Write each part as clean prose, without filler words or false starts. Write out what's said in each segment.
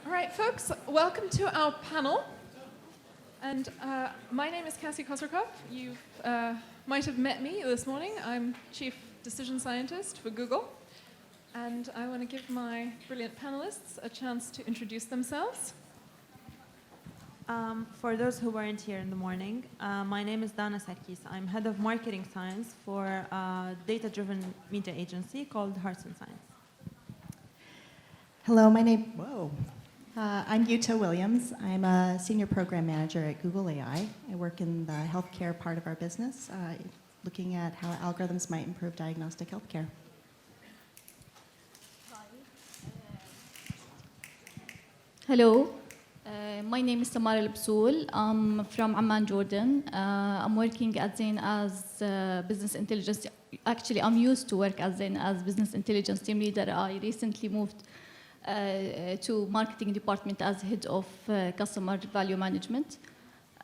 All right, folks, welcome to our panel. And my name is Cassie Kozyrkov. You might have met me this morning. I'm Chief Decision Scientist for Google. And I want to give my brilliant panelists a chance to introduce themselves. For those who weren't here in the morning, my name is Sarkis. I'm head of marketing science for a data-driven media agency called Hearts and Science. Hello, I'm Jutta Williams. I'm a senior program manager at Google AI. I work in the healthcare part of our business, looking at how algorithms might improve diagnostic healthcare. Hello, my name is Tamara Lip Sewell. I'm from Amman, Jordan. I'm working at Zain as business intelligence. Actually, I'm used to work at Zain as business intelligence team leader. I recently moved to marketing department as head of customer value management.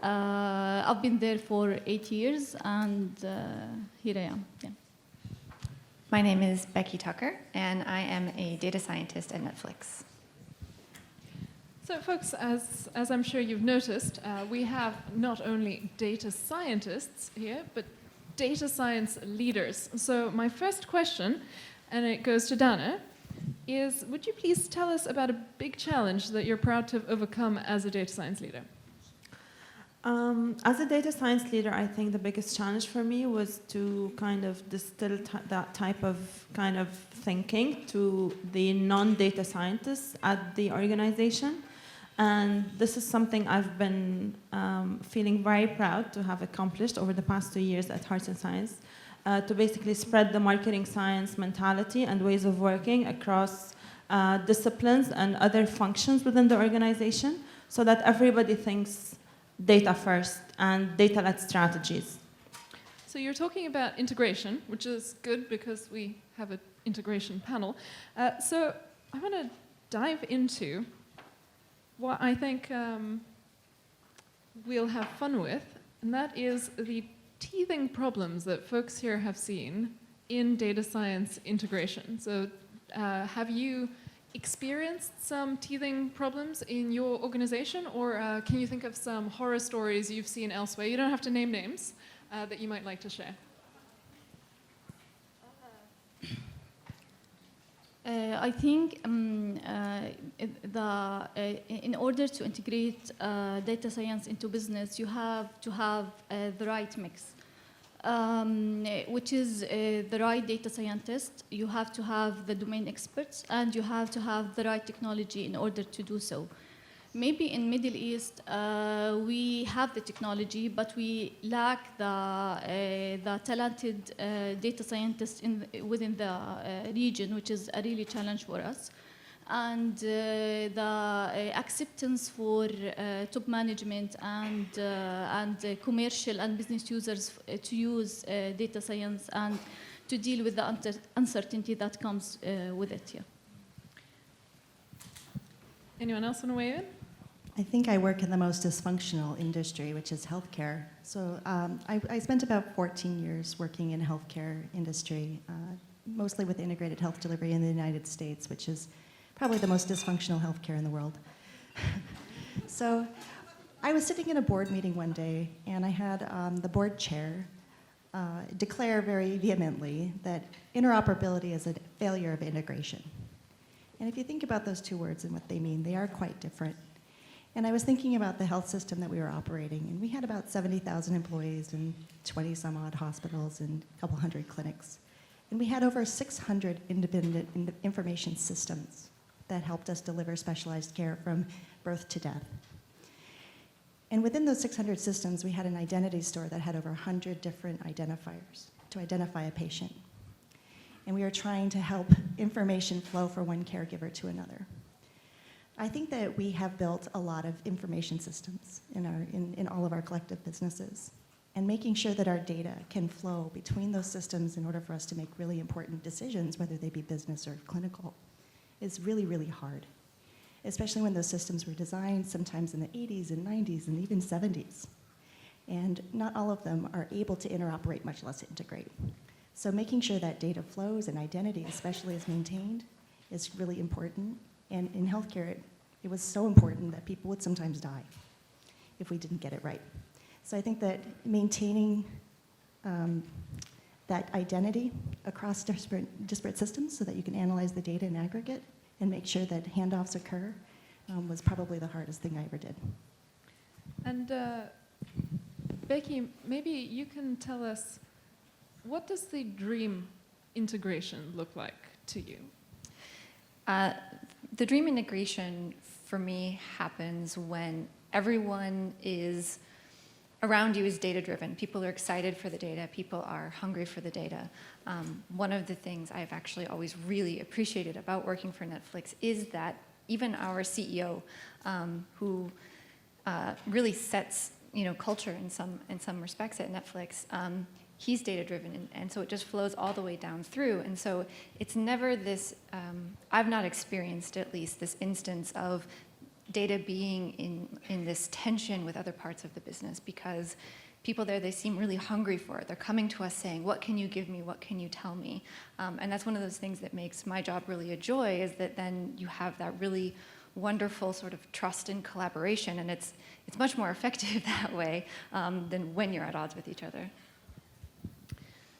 I've been there for 8 years, and here I am. Yeah. My name is Becky Tucker, and I am a data scientist at Netflix. So, folks, as I'm sure you've noticed, we have not only data scientists here, but data science leaders. So my first question, and it goes to Dana, is would you please tell us about a big challenge that you're proud to have overcome as a data science leader? As a data science leader, I think the biggest challenge for me was to kind of distill that type of kind of thinking to the non-data scientists at the organization. And this is something I've been feeling very proud to have accomplished over the past 2 years at Hearts and Science, to basically spread the marketing science mentality and ways of working across disciplines and other functions within the organization so that everybody thinks data first and data-led strategies. So you're talking about integration, which is good because we have an integration panel. So I want to dive into what I think we'll have fun with, and that is the teething problems that folks here have seen in data science integration. So have you experienced some teething problems in your organization, or can you think of some horror stories you've seen elsewhere? You don't have to name names that you might like to share. I think in order to integrate data science into business, you have to have the right mix, which is the right data scientist. You have to have the domain experts, and you have to have the right technology in order to do so. Maybe in Middle East, we have the technology, but we lack the talented data scientists within the region, which is a really challenge for us. And the acceptance for top management and commercial and business users to use data science and to deal with the uncertainty that comes with it. Yeah. Anyone else want to weigh in? I think I work in the most dysfunctional industry, which is healthcare. So I spent about 14 years working in healthcare industry, mostly with integrated health delivery in the United States, which is probably the most dysfunctional healthcare in the world. So I was sitting in a board meeting one day, and I had the board chair declare very vehemently that interoperability is a failure of integration. And if you think about those two words and what they mean, they are quite different. And I was thinking about the health system that we were operating, and we had about 70,000 employees and 20 some odd hospitals and a couple hundred clinics. And we had over 600 independent information systems that helped us deliver specialized care from birth to death. And within those 600 systems, we had an identity store that had over 100 different identifiers to identify a patient. And we were trying to help information flow from one caregiver to another. I think that we have built a lot of information systems in all of our collective businesses. And making sure that our data can flow between those systems in order for us to make really important decisions, whether they be business or clinical, is really, really hard. Especially when those systems were designed sometimes in the 80s and 90s and even 70s. And not all of them are able to interoperate, much less integrate. So making sure that data flows and identity especially is maintained is really important. And in healthcare, It was so important that people would sometimes die if we didn't get it right. So I think that maintaining that identity across disparate systems so that you can analyze the data in aggregate and make sure that handoffs occur was probably the hardest thing I ever did. And Becky, maybe you can tell us, what does the dream integration look like to you? The dream integration for me happens when everyone is around you is data-driven. People are excited for the data. People are hungry for the data. One of the things I've actually always really appreciated about working for Netflix is that even our CEO, who really sets culture in some respects at Netflix, he's data-driven, and so it just flows all the way down through. And so it's never this, I've not experienced at least this instance of data being in this tension with other parts of the business, because people there, they seem really hungry for it. They're coming to us saying, what can you give me? What can you tell me? And that's one of those things that makes my job really a joy, is that then you have that really wonderful sort of trust and collaboration, and it's much more effective that way than when you're at odds with each other.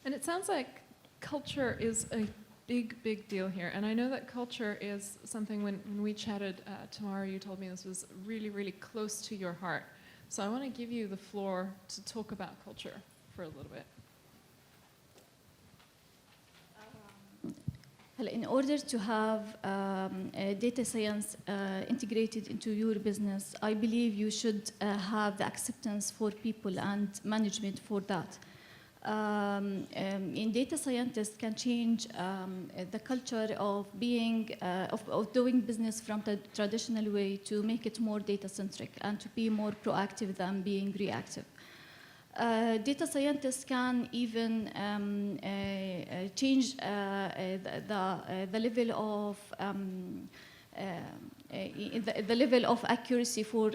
And it sounds like culture is a big deal here. And I know that culture is something, when we chatted, Tamara, you told me this was really close to your heart. So I want to give you the floor to talk about culture for a little bit. In order to have data science integrated into your business, I believe you should have the acceptance for people and management for that. In data scientists can change the culture of being of doing business from the traditional way to make it more data centric and to be more proactive than being reactive. Data scientists can even change the level of the level of accuracy for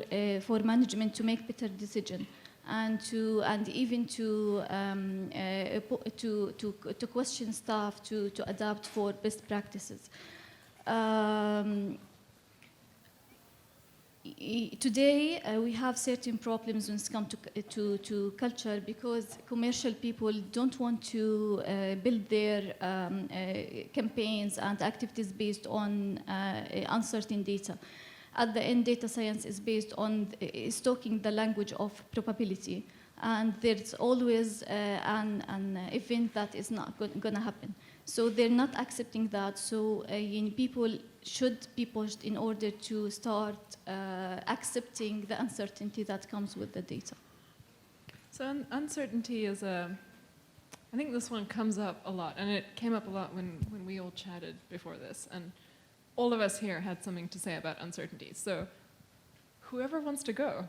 management to make better decisions. And even to question staff to adapt for best practices. Today we have certain problems when it comes to culture, because commercial people don't want to build their campaigns and activities based on uncertain data. At the end, data science is based on talking the language of probability, and there's always an event that is not going to happen. So they're not accepting that. So people should be pushed in order to start accepting the uncertainty that comes with the data. So uncertainty is I think this one comes up a lot, and it came up a lot when we all chatted before this. And all of us here had something to say about uncertainty. So whoever wants to go,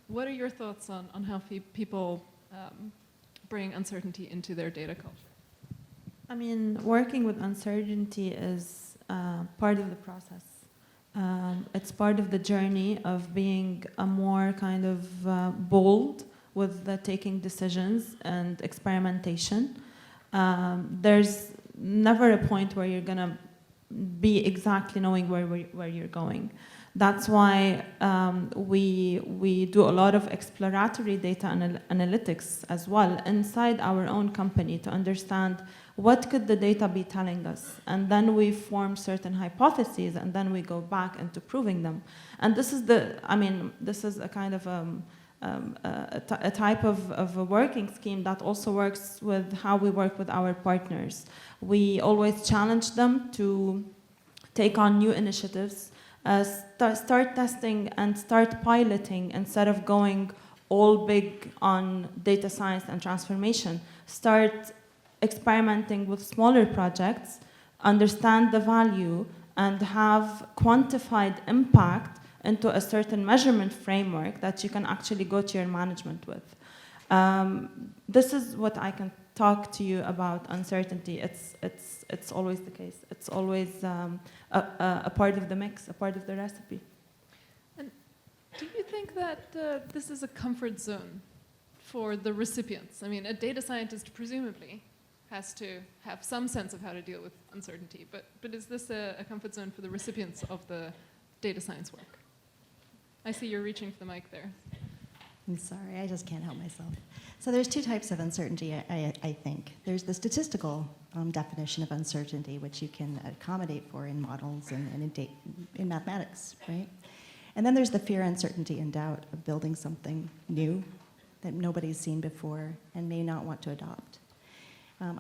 what are your thoughts on how people bring uncertainty into their data culture? I mean, working with uncertainty is part of the process. It's part of the journey of being a more kind of bold with the taking decisions and experimentation. There's never a point where you're gonna be exactly knowing where you're going. That's why we do a lot of exploratory data analytics as well inside our own company to understand what could the data be telling us, and then we form certain hypotheses, and then we go back into proving them. And this is this is a kind of a type of a working scheme that also works with how we work with our partners. We always challenge them to take on new initiatives, start testing and start piloting instead of going all big on data science and transformation. Start experimenting with smaller projects, understand the value, and have quantified impact into a certain measurement framework that you can actually go to your management with. This is what I can talk to you about uncertainty. It's always the case. It's always a part of the mix, a part of the recipe. And do you think that this is a comfort zone for the recipients? I mean, a data scientist presumably has to have some sense of how to deal with uncertainty, but is this a comfort zone for the recipients of the data science work? I see you're reaching for the mic there. I'm sorry, I just can't help myself. So there's two types of uncertainty, I think. There's the statistical definition of uncertainty, which you can accommodate for in models and in mathematics, right? And then there's the fear, uncertainty, and doubt of building something new that nobody's seen before and may not want to adopt.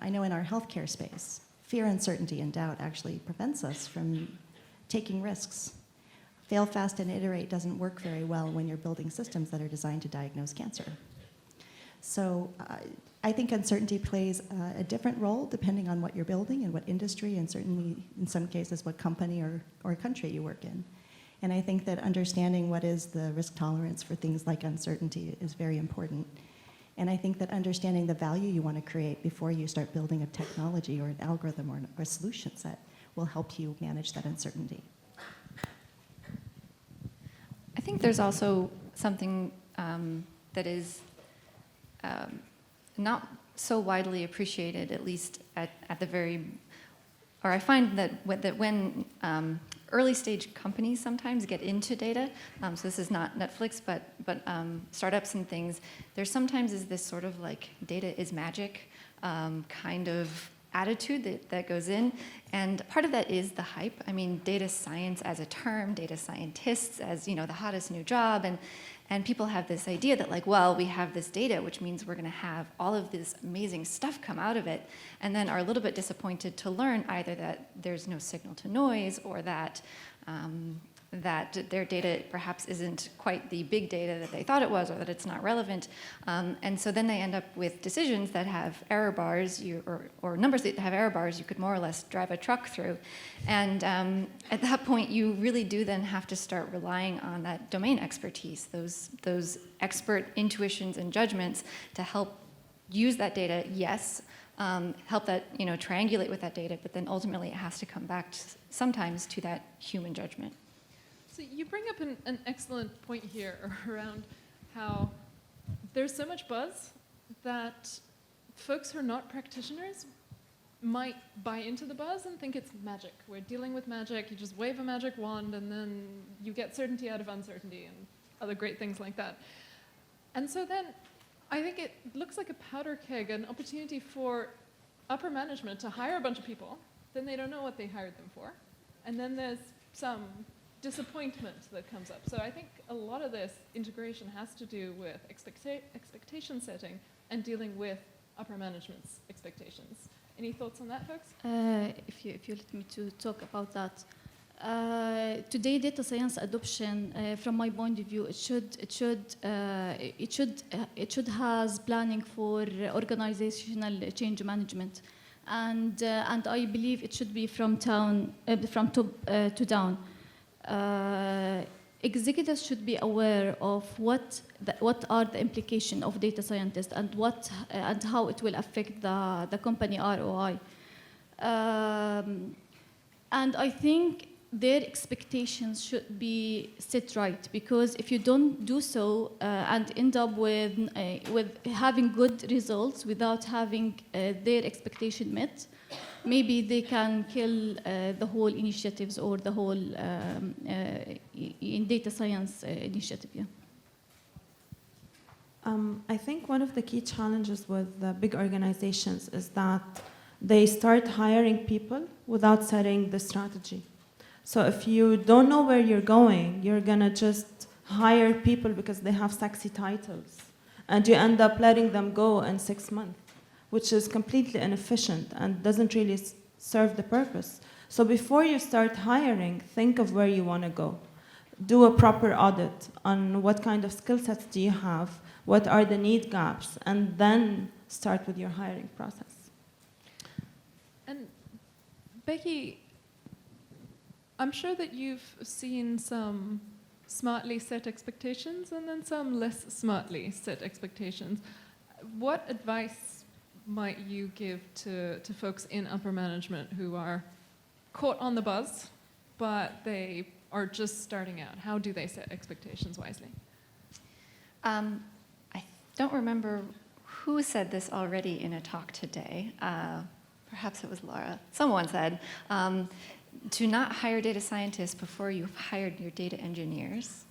I know in our healthcare space, fear, uncertainty, and doubt actually prevents us from taking risks. Fail fast and iterate doesn't work very well when you're building systems that are designed to diagnose cancer. So I think uncertainty plays a different role depending on what you're building and what industry, and certainly in some cases what company or country you work in. And I think that understanding what is the risk tolerance for things like uncertainty is very important. And I think that understanding the value you want to create before you start building a technology or an algorithm or a solution set will help you manage that uncertainty. I think there's also something that is not so widely appreciated, at least at the very, or I find that when early stage companies sometimes get into data, so this is not Netflix, but startups and things, there sometimes is this sort of like data is magic kind of attitude that goes in, and part of that is the hype. I mean, data science as a term, data scientists as, you know, the hottest new job, and people have this idea that like, well, we have this data, which means we're going to have all of this amazing stuff come out of it, and then are a little bit disappointed to learn either that there's no signal to noise, or that that their data perhaps isn't quite the big data that they thought it was, or that it's not relevant. And so then they end up with decisions that have error bars, or numbers that have error bars you could more or less drive a truck through. And at that point, you really do then have to start relying on that domain expertise, those expert intuitions and judgments to help use that data, yes, help that, you know, triangulate with that data, but then ultimately it has to come back sometimes to that human judgment. So you bring up an excellent point here around how there's so much buzz that folks who are not practitioners might buy into the buzz and think it's magic. We're dealing with magic. You just wave a magic wand and then you get certainty out of uncertainty and other great things like that. And so then I think it looks like a powder keg, an opportunity for upper management to hire a bunch of people. Then they don't know what they hired them for. And then there's some disappointment that comes up. So I think a lot of this integration has to do with expectation setting and dealing with upper management's expectations. Any thoughts on that, folks? If you let me to talk about that. Today, data science adoption, from my point of view, it should has planning for organizational change management, and I believe it should be from top to down. Executives should be aware of what are the implications of data scientists and how it will affect the company ROI. And I think their expectations should be set right, because if you don't do so and end up with having good results without having their expectation met, maybe they can kill the whole initiatives or the whole in data science initiative. Yeah. I think one of the key challenges with the big organizations is that they start hiring people without setting the strategy. So if you don't know where you're going, you're gonna just hire people because they have sexy titles, and you end up letting them go in 6 months, which is completely inefficient and doesn't really serve the purpose. So before you start hiring, think of where you want to go. Do a proper audit on what kind of skill sets do you have, what are the need gaps, and then start with your hiring process. And Becky, I'm sure that you've seen some smartly set expectations and then some less smartly set expectations. What advice might you give to folks in upper management who are caught on the buzz, but they are just starting out? How do they set expectations wisely? I don't remember who said this already in a talk today. Perhaps it was Laura. Someone said to not hire data scientists before you've hired your data engineers,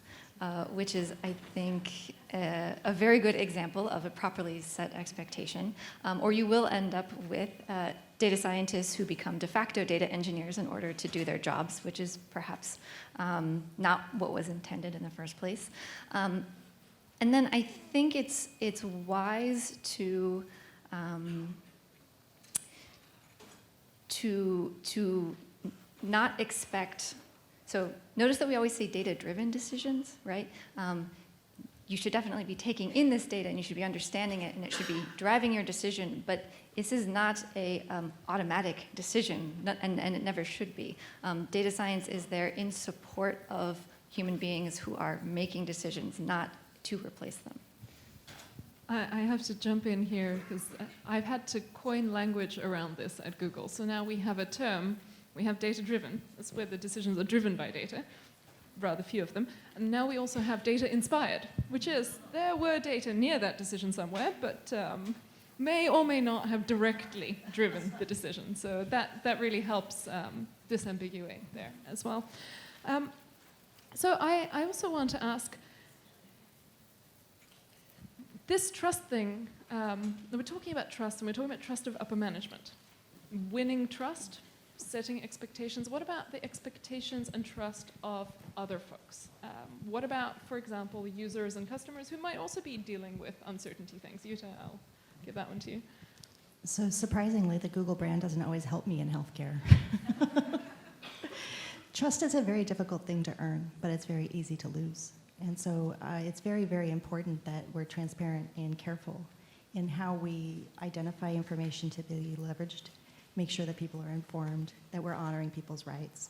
which is, I think, a very good example of a properly set expectation, or you will end up with data scientists who become de facto data engineers in order to do their jobs, which is perhaps not what was intended in the first place. And then I think it's wise to not expect. So notice that we always say data-driven decisions, right? You should definitely be taking in this data and you should be understanding it and it should be driving your decision, but this is not a automatic decision, and it never should be. Data science is there in support of human beings who are making decisions, not to replace them. I have to jump in here because I've had to coin language around this at Google. So now we have a term, we have data-driven. That's where the decisions are driven by data, rather few of them. And now we also have data-inspired, which is there were data near that decision somewhere, but may or may not have directly driven the decision. So that really helps disambiguate there as well. So I also want to ask, this trust thing, we're talking about trust, and we're talking about trust of upper management. Winning trust, setting expectations. What about the expectations and trust of other folks? What about, for example, users and customers who might also be dealing with uncertainty things? Jutta, I'll give that one to you. So surprisingly, the Google brand doesn't always help me in healthcare. Trust is a very difficult thing to earn, but it's very easy to lose. And so it's very, very important that we're transparent and careful in how we identify information to be leveraged, make sure that people are informed, that we're honoring people's rights,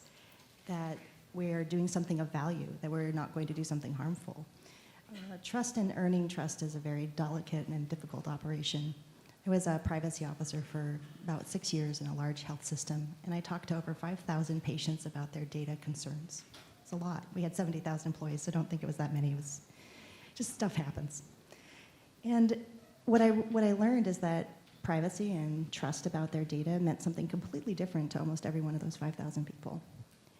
that we're doing something of value, that we're not going to do something harmful. Trust and earning trust is a very delicate and difficult operation. I was a privacy officer for about 6 years in a large health system, and I talked to over 5,000 patients about their data concerns. It's a lot. We had 70,000 employees, so don't think it was that many. It was just stuff happens. And what I learned is that privacy and trust about their data meant something completely different to almost every one of those 5,000 people.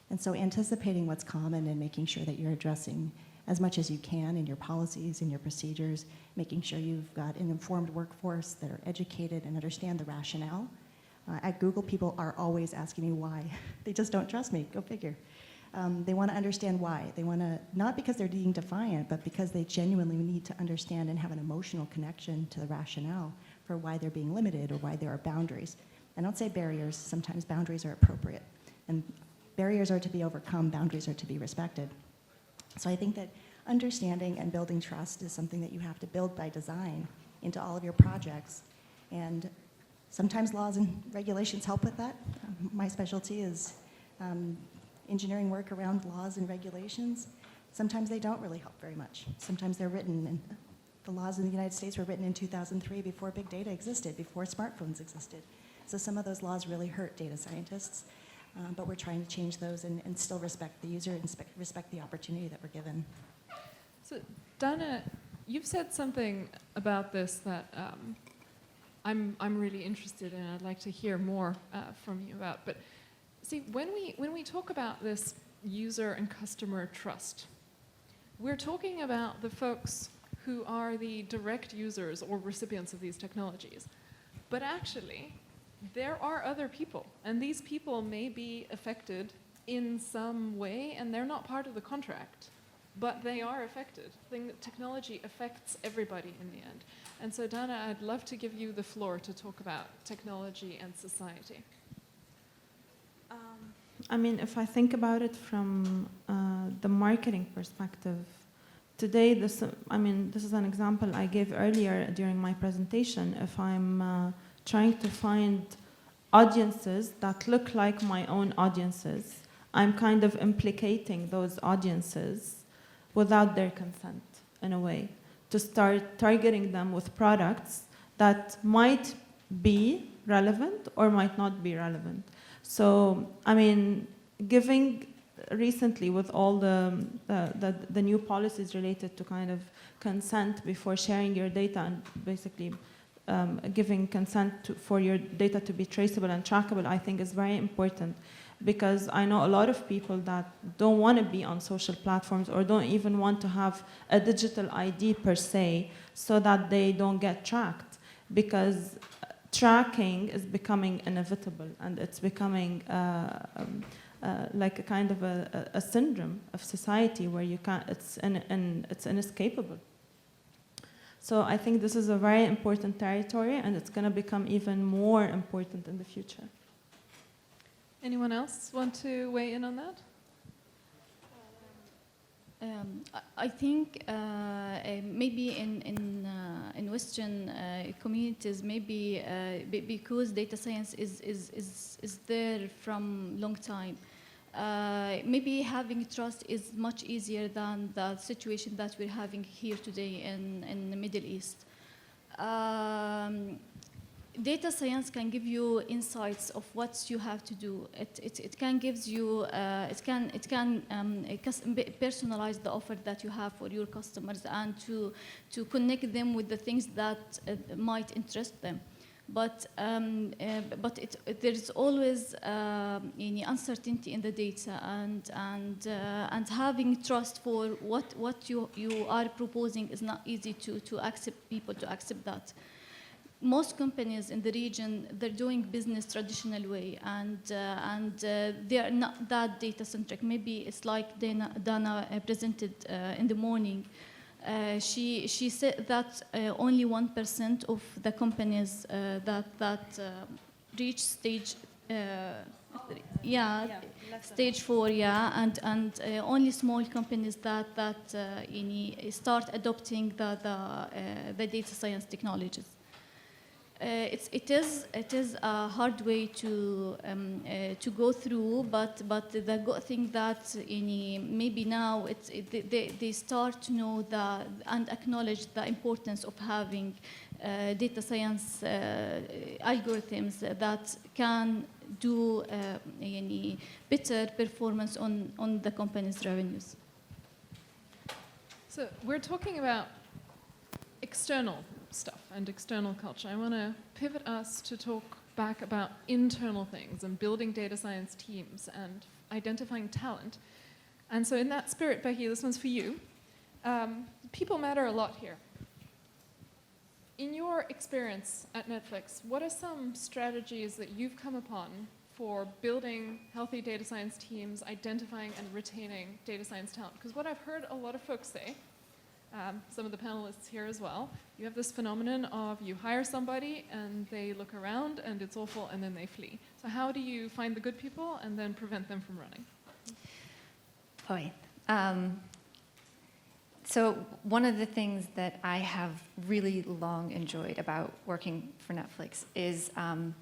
And so anticipating what's common and making sure that you're addressing as much as you can in your policies, in your procedures, making sure you've got an informed workforce that are educated and understand the rationale. At Google, people are always asking me why. They just don't trust me. Go figure. They want to understand why. They want to, not because they're being defiant, but because they genuinely need to understand and have an emotional connection to the rationale for why they're being limited or why there are boundaries. I don't say barriers. Sometimes boundaries are appropriate. And barriers are to be overcome. Boundaries are to be respected. So I think that understanding and building trust is something that you have to build by design into all of your projects. And sometimes laws and regulations help with that. My specialty is engineering work around laws and regulations. Sometimes they don't really help very much. Sometimes they're written, and the laws in the United States were written in 2003 before big data existed, before smartphones existed. So some of those laws really hurt data scientists, but we're trying to change those and still respect the user and respect the opportunity that we're given. So Dana, you've said something about this that I'm really interested in. I'd like to hear more from you about. But see, when we talk about this user and customer trust, we're talking about the folks who are the direct users or recipients of these technologies. But actually, there are other people, and these people may be affected in some way, and they're not part of the contract, but they are affected. Technology affects everybody in the end. And so, Dana, I'd love to give you the floor to talk about technology and society. I mean, if I think about it from the marketing perspective, today, this is an example I gave earlier during my presentation. If I'm trying to find audiences that look like my own audiences, I'm kind of implicating those audiences without their consent, in a way, to start targeting them with products that might be relevant or might not be relevant. So, I mean, giving recently with all the new policies related to kind of consent before sharing your data and basically giving consent for your data to be traceable and trackable, I think is very important. because I know a lot of people that don't want to be on social platforms or don't even want to have a digital ID per se, so that they don't get tracked, because tracking is becoming inevitable, and it's becoming like a kind of a syndrome of society where you can't, it's inescapable. So I think this is a very important territory, and it's going to become even more important in the future. Anyone else want to weigh in on that? I think maybe in Western communities, maybe because data science is there from long time, maybe having trust is much easier than the situation that we're having here today in the Middle East. Data science can give you insights of what you have to do. It can gives you it can personalize the offer that you have for your customers, and to connect them with the things that might interest them. But there's always any uncertainty in the data, and having trust for what you are proposing is not easy to accept people to accept that. Most companies in the region, they're doing business traditional way, and they are not that data centric. Maybe it's like Dana presented in the morning. She said that only 1% of the companies that reach stage stage 4, and only small companies that start adopting the data science technologies. It is a hard way to go through, but the good thing that maybe now they start to know and acknowledge the importance of having data science algorithms that can do better performance on the company's revenues. So we're talking about external stuff and external culture. I want to pivot us to talk back about internal things and building data science teams and identifying talent. And so in that spirit, Becky, this one's for you. People matter a lot here. In your experience at Netflix, what are some strategies that you've come upon for building healthy data science teams, identifying and retaining data science talent? Because what I've heard a lot of folks say, some of the panelists here as well, you have this phenomenon of you hire somebody and they look around and it's awful and then they flee. So how do you find the good people and then prevent them from running? So one of the things that I have really long enjoyed about working for Netflix is, and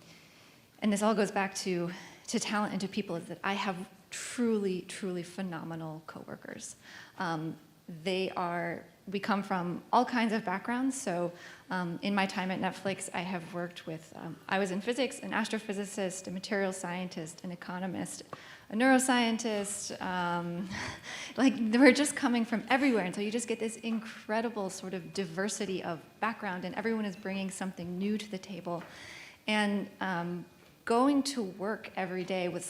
this all goes back to talent and to people, is that I have truly, truly phenomenal coworkers. We come from all kinds of backgrounds. So in my time at Netflix, I have worked with, I was in physics, an astrophysicist, a materials scientist, an economist, a neuroscientist. Like, we're just coming from everywhere. And so you just get this incredible sort of diversity of background, and everyone is bringing something new to the table. And going to work every day with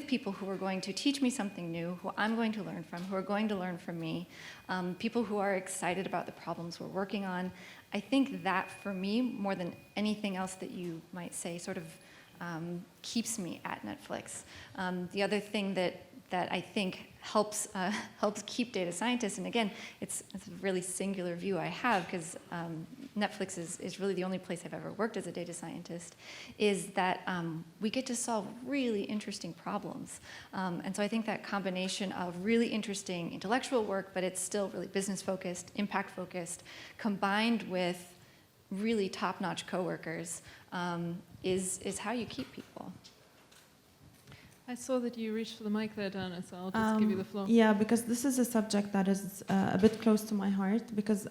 people who are going to teach me something new, who I'm going to learn from, who are going to learn from me, people who are excited about the problems we're working on. I think that, for me, more than anything else that you might say, sort of keeps me at Netflix. The other thing that I think helps keep data scientists, and again, it's a really singular view I have, because Netflix is really the only place I've ever worked as a data scientist, is that we get to solve really interesting problems. And so I think that combination of really interesting intellectual work, but it's still really business-focused, impact-focused, combined with really top-notch coworkers, is how you keep people. I saw that you reached for the mic there, Dana, so I'll just give you the floor. Yeah, because this is a subject that is a bit close to my heart, because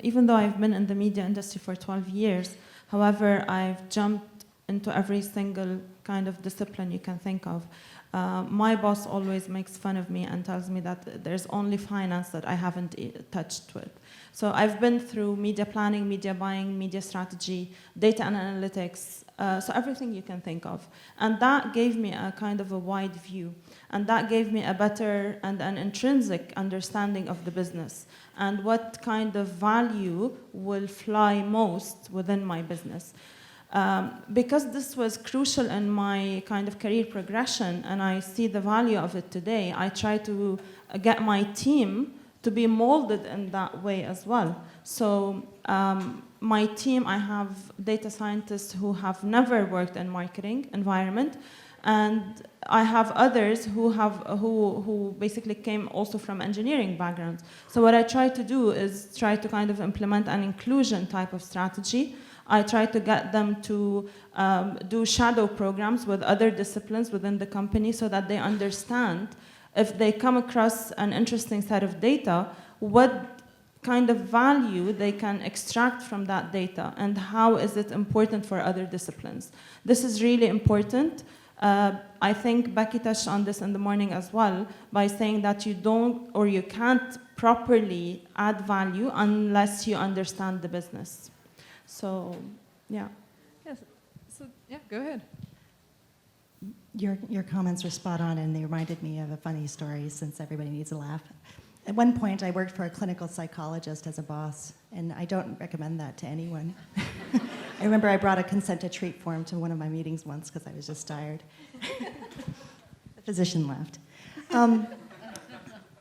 even though I've been in the media industry for 12 years, however, I've jumped into every single kind of discipline you can think of. My boss always makes fun of me and tells me that there's only finance that I haven't touched with. So I've been through media planning, media buying, media strategy, data and analytics, So everything you can think of. And that gave me a kind of a wide view. And that gave me a better and an intrinsic understanding of the business and what kind of value will fly most within my business. Because this was crucial in my kind of career progression and I see the value of it today, I try to get my team to be molded in that way as well. So my team, I have data scientists who have never worked in marketing environment, and I have others who basically came also from engineering backgrounds. So what I try to do is try to kind of implement an inclusion type of strategy. I try to get them to do shadow programs with other disciplines within the company so that they understand if they come across an interesting set of data, what kind of value they can extract from that data and how is it important for other disciplines. This is really important. I think Becky touched on this in the morning as well by saying that you don't or you can't properly add value unless you understand the business. So, yeah. Yes. So, yeah, go ahead. Your comments were spot on, and they reminded me of a funny story since everybody needs a laugh. At one point, I worked for a clinical psychologist as a boss, and I don't recommend that to anyone. I remember I brought a consent to treat form to one of my meetings once because I was just tired. The physician laughed.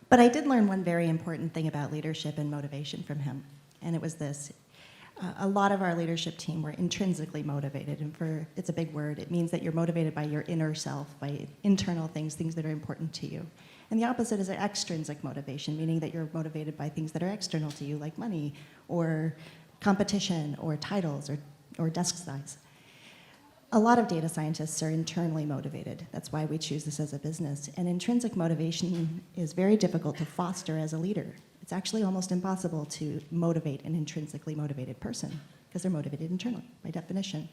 But I did learn one very important thing about leadership and motivation from him, and it was this. A lot of our leadership team were intrinsically motivated, and it's a big word. It means that you're motivated by your inner self, by internal things that are important to you. And the opposite is an extrinsic motivation, meaning that you're motivated by things that are external to you, like money, or competition, or titles, or desk size. A lot of data scientists are internally motivated. That's why we choose this as a business. And intrinsic motivation is very difficult to foster as a leader. It's actually almost impossible to motivate an intrinsically motivated person because they're motivated internally, by definition.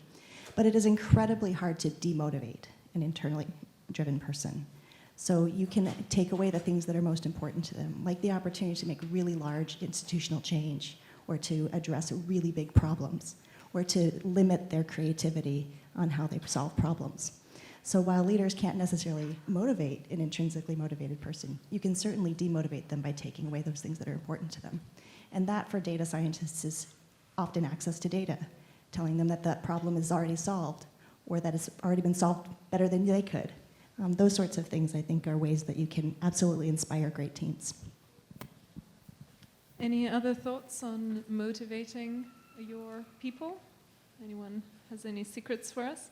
But it is incredibly hard to demotivate an internally driven person. So you can take away the things that are most important to them, like the opportunity to make really large institutional change, or to address really big problems, or to limit their creativity on how they solve problems. So while leaders can't necessarily motivate an intrinsically motivated person, you can certainly demotivate them by taking away those things that are important to them. And that, for data scientists, is often access to data, telling them that that problem is already solved, or that it's already been solved better than they could. Those sorts of things, I think, are ways that you can absolutely inspire great teams. Any other thoughts on motivating your people? Anyone has any secrets for us?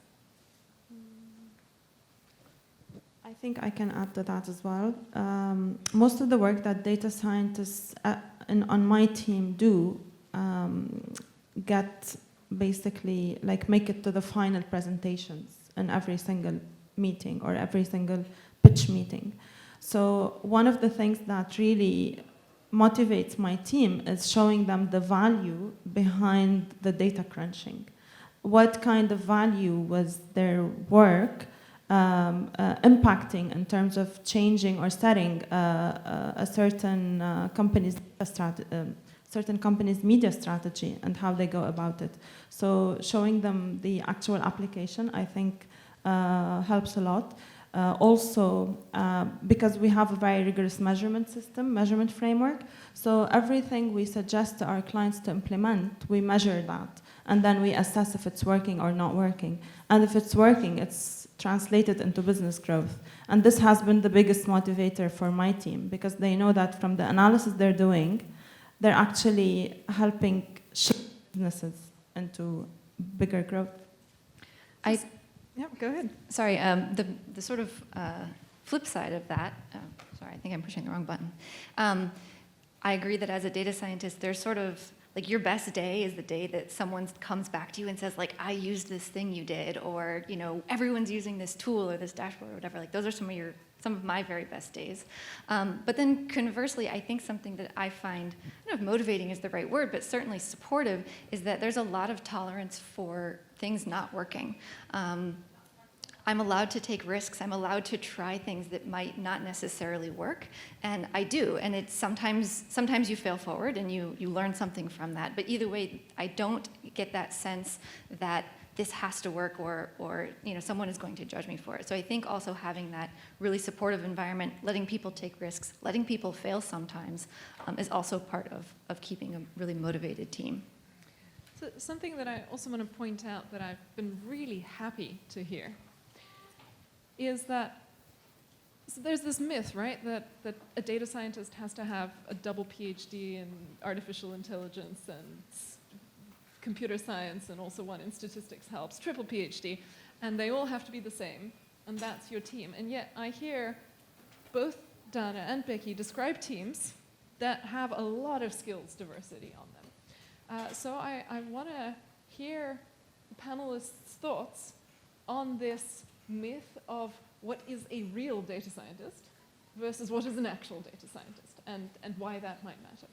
I think I can add to that as well. Most of the work that data scientists on my team do get basically, like, make it to the final presentations in every single meeting or every single pitch meeting. So one of the things that really motivates my team is showing them the value behind the data crunching. What kind of value was their work impacting in terms of changing or setting a certain company's media strategy and how they go about it. So showing them the actual application, I think, helps a lot. Also, because we have a very rigorous measurement framework, so everything we suggest to our clients to implement, we measure that, and then we assess if it's working or not working. And if it's working, it's translated into business growth. And this has been the biggest motivator for my team, because they know that from the analysis they're doing, they're actually helping shape businesses into bigger growth. Yeah, go ahead. Sorry, the sort of flip side of that, sorry, I think I'm pushing the wrong button. I agree that as a data scientist, there's sort of, like, your best day is the day that someone comes back to you and says, like, I used this thing you did, or, you know, everyone's using this tool or this dashboard or whatever. Like, those are some of my very best days. But then conversely, I think something that I find, I don't know if motivating is the right word, but certainly supportive, is that there's a lot of tolerance for things not working. I'm allowed to take risks. I'm allowed to try things that might not necessarily work, and I do. And it's sometimes you fail forward and you learn something from that. But either way, I don't get that sense that this has to work, or someone is going to judge me for it. So I think also having that really supportive environment, letting people take risks, letting people fail sometimes, is also part of keeping a really motivated team. So something that I also want to point out that I've been really happy to hear is that there's this myth, right, that a data scientist has to have a double PhD in artificial intelligence and computer science, and also one in statistics helps, triple PhD, and they all have to be the same, and that's your team. And yet I hear both Dana and Becky describe teams that have a lot of skills diversity on them. So I want to hear the panelists' thoughts on this myth of what is a real data scientist versus what is an actual data scientist, and why that might matter.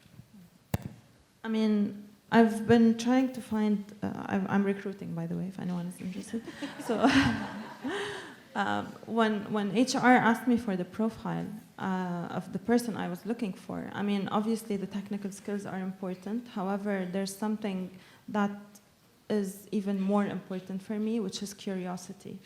I mean, I've been trying to find, I'm recruiting, by the way, if anyone is interested. So when HR asked me for the profile of the person I was looking for, I mean, obviously the technical skills are important. However, there's something that is even more important for me, which is curiosity.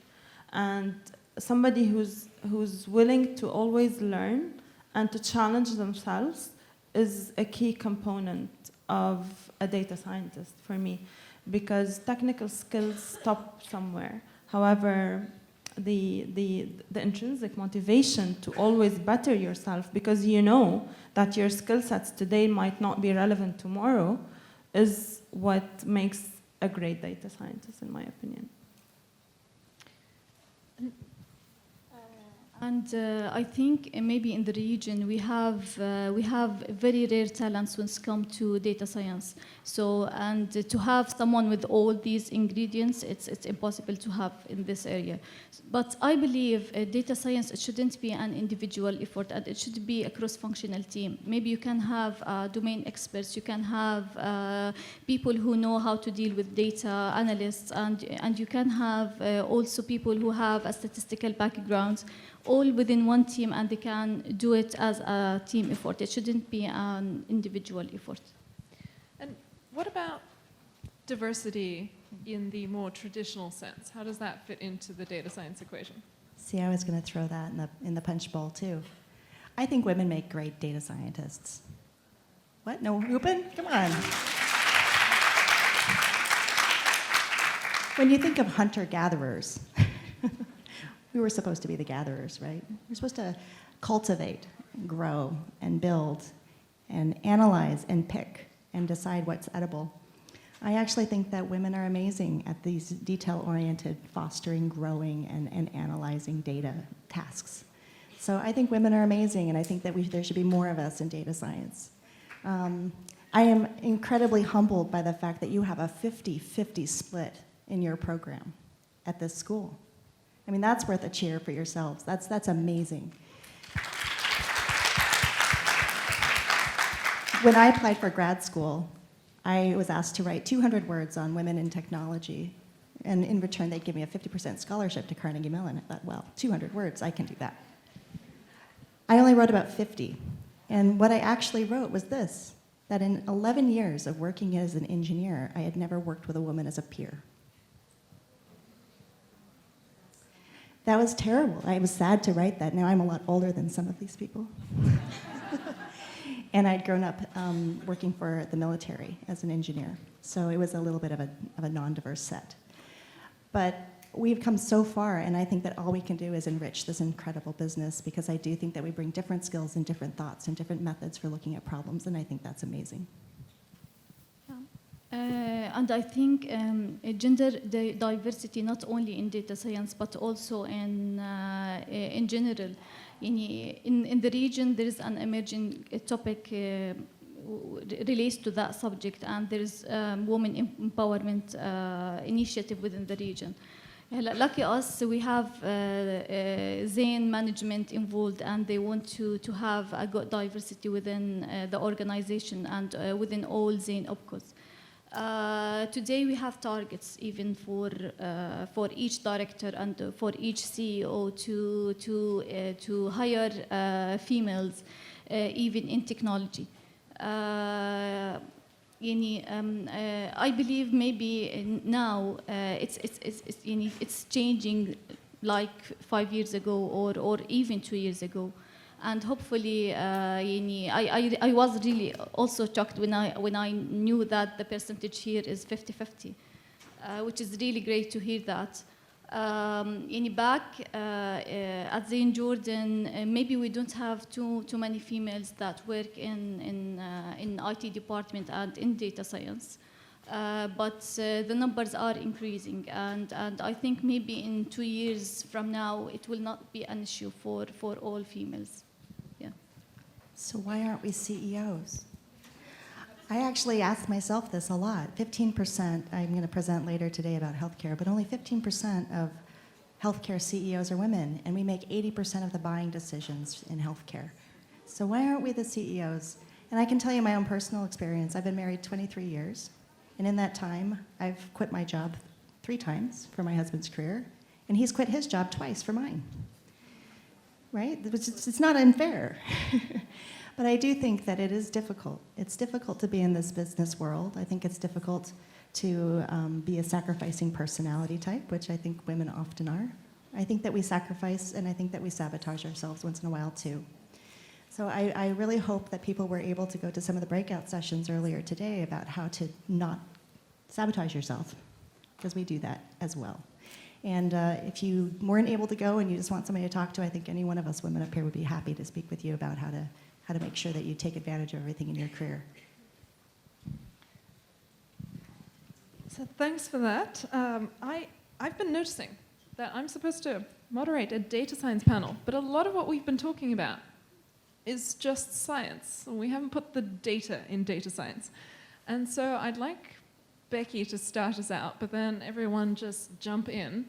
And somebody who's willing to always learn and to challenge themselves is a key component of a data scientist for me, because technical skills stop somewhere. However, the intrinsic motivation to always better yourself, because you know that your skill sets today might not be relevant tomorrow, is what makes a great data scientist, in my opinion. And I think maybe in the region we have very rare talents when it comes to data science. So, and to have someone with all these ingredients, it's impossible to have in this area. But I believe data science, it shouldn't be an individual effort, and it should be a cross-functional team. Maybe you can have domain experts, you can have people who know how to deal with data, analysts, and you can have also people who have a statistical background, all within one team, and they can do it as a team effort. It shouldn't be an individual effort. And what about diversity in the more traditional sense? How does that fit into the data science equation? See, I was going to throw that in the punch bowl, too. I think women make great data scientists. What? No, Ruben? Come on. When you think of hunter-gatherers, we were supposed to be the gatherers, right? We're supposed to cultivate, grow, and build, and analyze, and pick, and decide what's edible. I actually think that women are amazing at these detail-oriented, fostering, growing, and analyzing data tasks. So I think women are amazing, and I think that there should be more of us in data science. I am incredibly humbled by the fact that you have a 50-50 split in your program at this school. I mean, that's worth a cheer for yourselves. That's amazing. When I applied for grad school, I was asked to write 200 words on women in technology, and in return, they'd give me a 50% scholarship to Carnegie Mellon. I thought, well, 200 words, I can do that. I only wrote about 50, and what I actually wrote was this, that in 11 years of working as an engineer, I had never worked with a woman as a peer. That was terrible. I was sad to write that. Now I'm a lot older than some of these people. And I'd grown up working for the military as an engineer. So it was a little bit of a non-diverse set. But we've come so far, and I think that all we can do is enrich this incredible business, because I do think that we bring different skills and different thoughts and different methods for looking at problems, and I think that's amazing. And I think gender diversity, not only in data science, but also in general. In the region, there is an emerging topic relates to that subject, and there is women empowerment initiative within the region. Lucky us, we have Zain management involved, and they want to have a good diversity within the organization and within all Zain OPCOs. Today we have targets even for each director and for each CEO to hire females even in technology. I believe maybe now it's changing like 5 years ago or even 2 years ago. And hopefully, I was really also shocked when I knew that the percentage here is 50-50, which is really great to hear that. Back at Zain Jordan, maybe we don't have too many females that work in IT department and in data science. But the numbers are increasing, and I think maybe in 2 years from now, it will not be an issue for all females. Yeah. So why aren't we CEOs? I actually ask myself this a lot. 15%, I'm going to present later today about healthcare, but only 15% of healthcare CEOs are women, and we make 80% of the buying decisions in healthcare. So why aren't we the CEOs? And I can tell you my own personal experience. I've been married 23 years. And in that time, I've quit my job 3 times for my husband's career, and he's quit his job twice for mine. Right? It's not unfair. But I do think that it is difficult. It's difficult to be in this business world. I think it's difficult to be a sacrificing personality type, which I think women often are. I think that we sacrifice, and I think that we sabotage ourselves once in a while, too. So I really hope that people were able to go to some of the breakout sessions earlier today about how to not sabotage yourself, because we do that as well. And if you weren't able to go and you just want somebody to talk to, I think any one of us women up here would be happy to speak with you about how to make sure that you take advantage of everything in your career. So thanks for that. I've been noticing that I'm supposed to moderate a data science panel, but a lot of what we've been talking about is just science. We haven't put the data in data science. And so I'd like Becky to start us out, but then everyone just jump in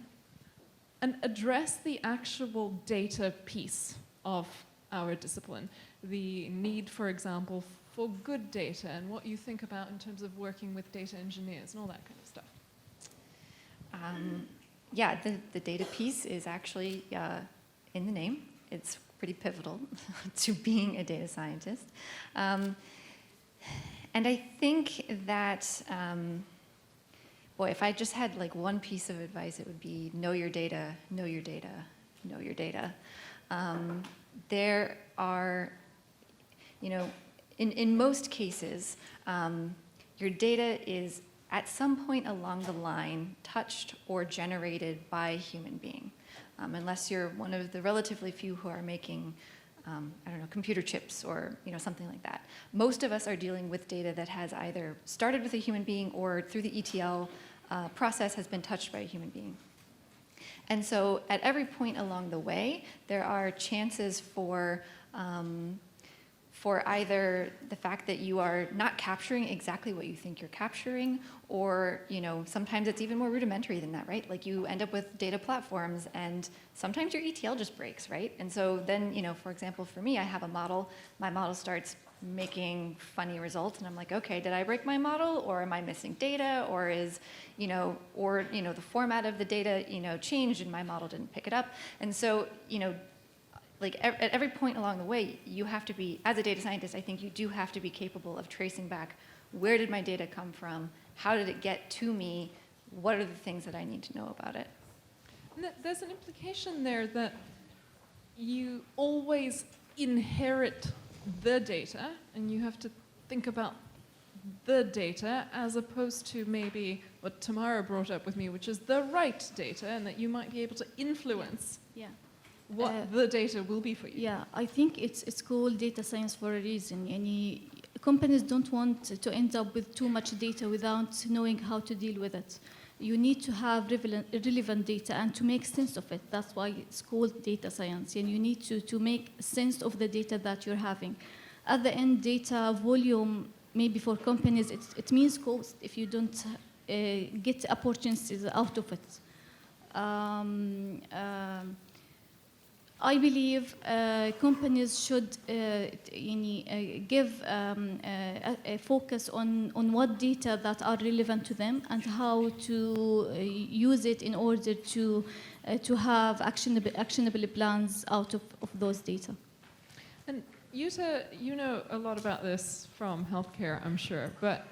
and address the actual data piece of our discipline. The need, for example, for good data and what you think about in terms of working with data engineers and all that kind of stuff. Yeah, the data piece is actually in the name. It's pretty pivotal to being a data scientist. And I think that, boy, if I just had like one piece of advice, it would be know your data, know your data, know your data. There are, in most cases, your data is at some point along the line touched or generated by a human being. Unless you're one of the relatively few who are making, computer chips or something like that. Most of us are dealing with data that has either started with a human being or through the ETL process has been touched by a human being. And so at every point along the way, there are chances for either the fact that you are not capturing exactly what you think you're capturing, or sometimes it's even more rudimentary than that, right? Like you end up with data platforms, and sometimes your ETL just breaks, right? And so then, for example, for me, I have a model. My model starts making funny results, and I'm like, okay, did I break my model, or am I missing data, or is, the format of the data, changed, and my model didn't pick it up, and so, like at every point along the way, you have to be, as a data scientist, I think you do have to be capable of tracing back, where did my data come from? How did it get to me? What are the things that I need to know about it? And there's an implication there that you always inherit the data, and you have to think about the data as opposed to maybe what Tamara brought up with me, which is the right data, and that you might be able to influence what the data will be for you. Yeah, I think it's called data science for a reason. Any companies don't want to end up with too much data without knowing how to deal with it. You need to have relevant data and to make sense of it. That's why it's called data science. And you need to make sense of the data that you're having. At the end, data volume, maybe for companies, it means cost if you don't get opportunities out of it. I believe companies should give a focus on what data that are relevant to them and how to use it in order to have actionable plans out of those data. And Jutta, you know a lot about this from healthcare, I'm sure, but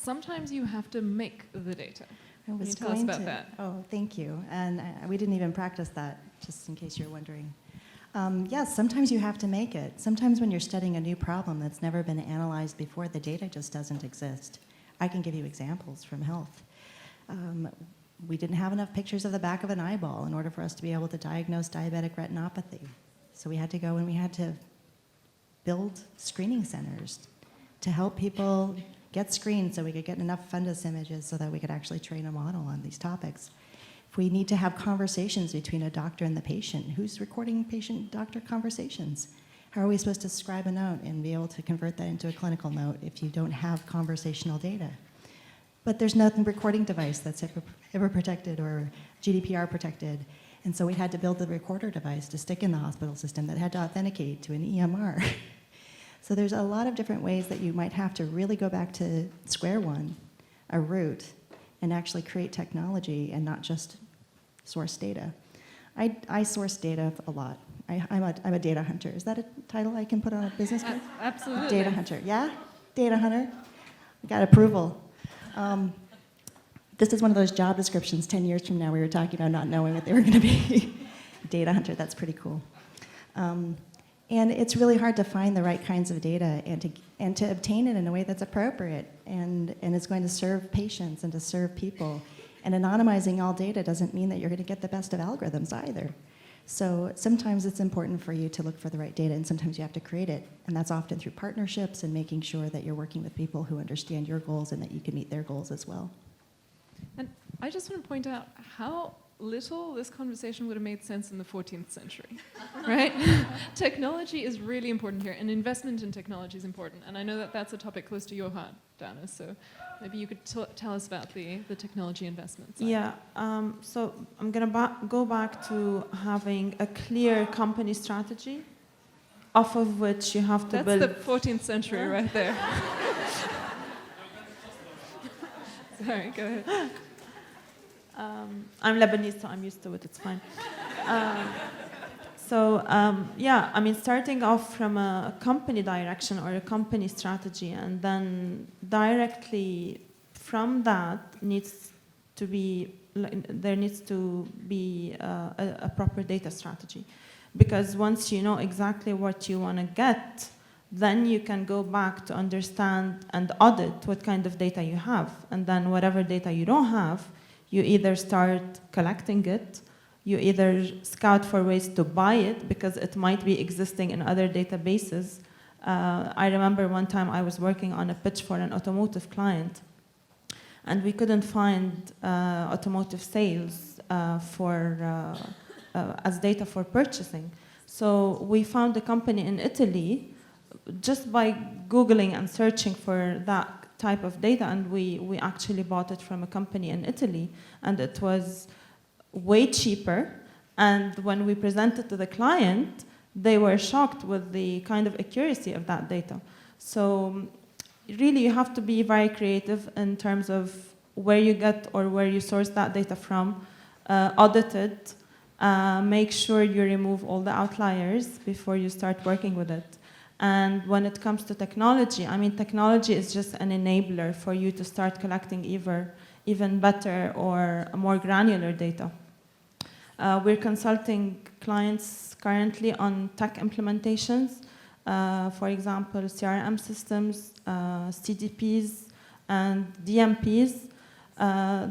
sometimes you have to make the data. I Can was you tell us going about to. that? Oh, thank you. And we didn't even practice that, just in case you're wondering. Yes, sometimes you have to make it. Sometimes when you're studying a new problem that's never been analyzed before, the data just doesn't exist. I can give you examples from health. We didn't have enough pictures of the back of an eyeball in order for us to be able to diagnose diabetic retinopathy. So we had to go and we had to build screening centers to help people get screened so we could get enough fundus images so that we could actually train a model on these topics. If we need to have conversations between a doctor and the patient, who's recording patient-doctor conversations? How are we supposed to scribe a note and be able to convert that into a clinical note if you don't have conversational data? But there's no recording device that's ever protected or GDPR protected. And so we had to build the recorder device to stick in the hospital system that had to authenticate to an EMR. So there's a lot of different ways that you might have to really go back to square one, a root, and actually create technology and not just source data. I source data a lot. I'm a data hunter. Is that a title I can put on a business card? Absolutely. Data hunter, yeah? Data hunter? I got approval. This is one of those job descriptions 10 years from now we were talking about not knowing what they were going to be. Data hunter, that's pretty cool. And it's really hard to find the right kinds of data and to obtain it in a way that's appropriate and is going to serve patients and to serve people. And anonymizing all data doesn't mean that you're going to get the best of algorithms either. So sometimes it's important for you to look for the right data, and sometimes you have to create it. And that's often through partnerships and making sure that you're working with people who understand your goals and that you can meet their goals as well. And I just want to point out how little this conversation would have made sense in the 14th century, right? Technology is really important here, and investment in technology is important. And I know that that's a topic close to your heart, Dana, so maybe you could tell us about the technology investments. Yeah, so I'm going to go back to having a clear company strategy off of which you have to build. That's the 14th century right there. Sorry, go ahead. I'm Lebanese, so I'm used to it, it's fine. Yeah, I mean, starting off from a company direction or a company strategy, and then directly from that there needs to be a proper data strategy. Because once you know exactly what you want to get, then you can go back to understand and audit what kind of data you have. And then whatever data you don't have, you either start collecting it, you either scout for ways to buy it because it might be existing in other databases. I remember one time I was working on a pitch for an automotive client, and we couldn't find automotive sales as data for purchasing. So we found a company in Italy just by Googling and searching for that type of data, and we actually bought it from a company in Italy, and it was way cheaper. And when we presented to the client, they were shocked with the kind of accuracy of that data. So really you have to be very creative in terms of where you get or where you source that data from, audit it, make sure you remove all the outliers before you start working with it. And when it comes to technology, I mean, technology is just an enabler for you to start collecting even better or more granular data. We're consulting clients currently on tech implementations, for example, CRM systems, CDPs, and DMPs.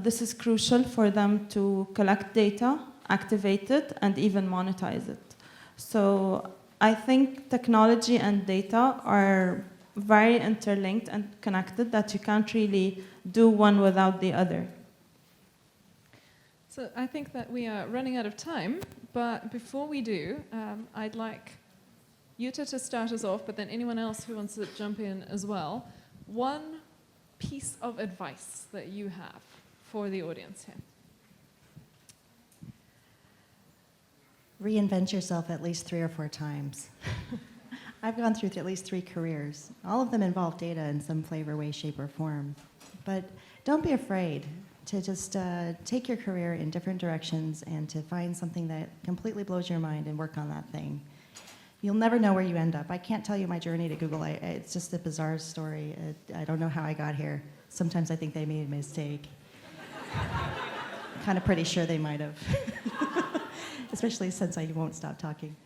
This is crucial for them to collect data, activate it, and even monetize it. So I think technology and data are very interlinked and connected, that you can't really do one without the other. So I think that we are running out of time, but before we do, I'd like Jutta to start us off, but then anyone else who wants to jump in as well. One piece of advice that you have for the audience here. Reinvent yourself at least 3 or 4 times. I've gone through at least 3 careers. All of them involve data in some flavor, way, shape, or form. But don't be afraid to just take your career in different directions and to find something that completely blows your mind and work on that thing. You'll never know where you end up. I can't tell you my journey to Google. It's just a bizarre story. I don't know how I got here. Sometimes I think they made a mistake. Kind of pretty sure they might have. Especially since I won't stop talking.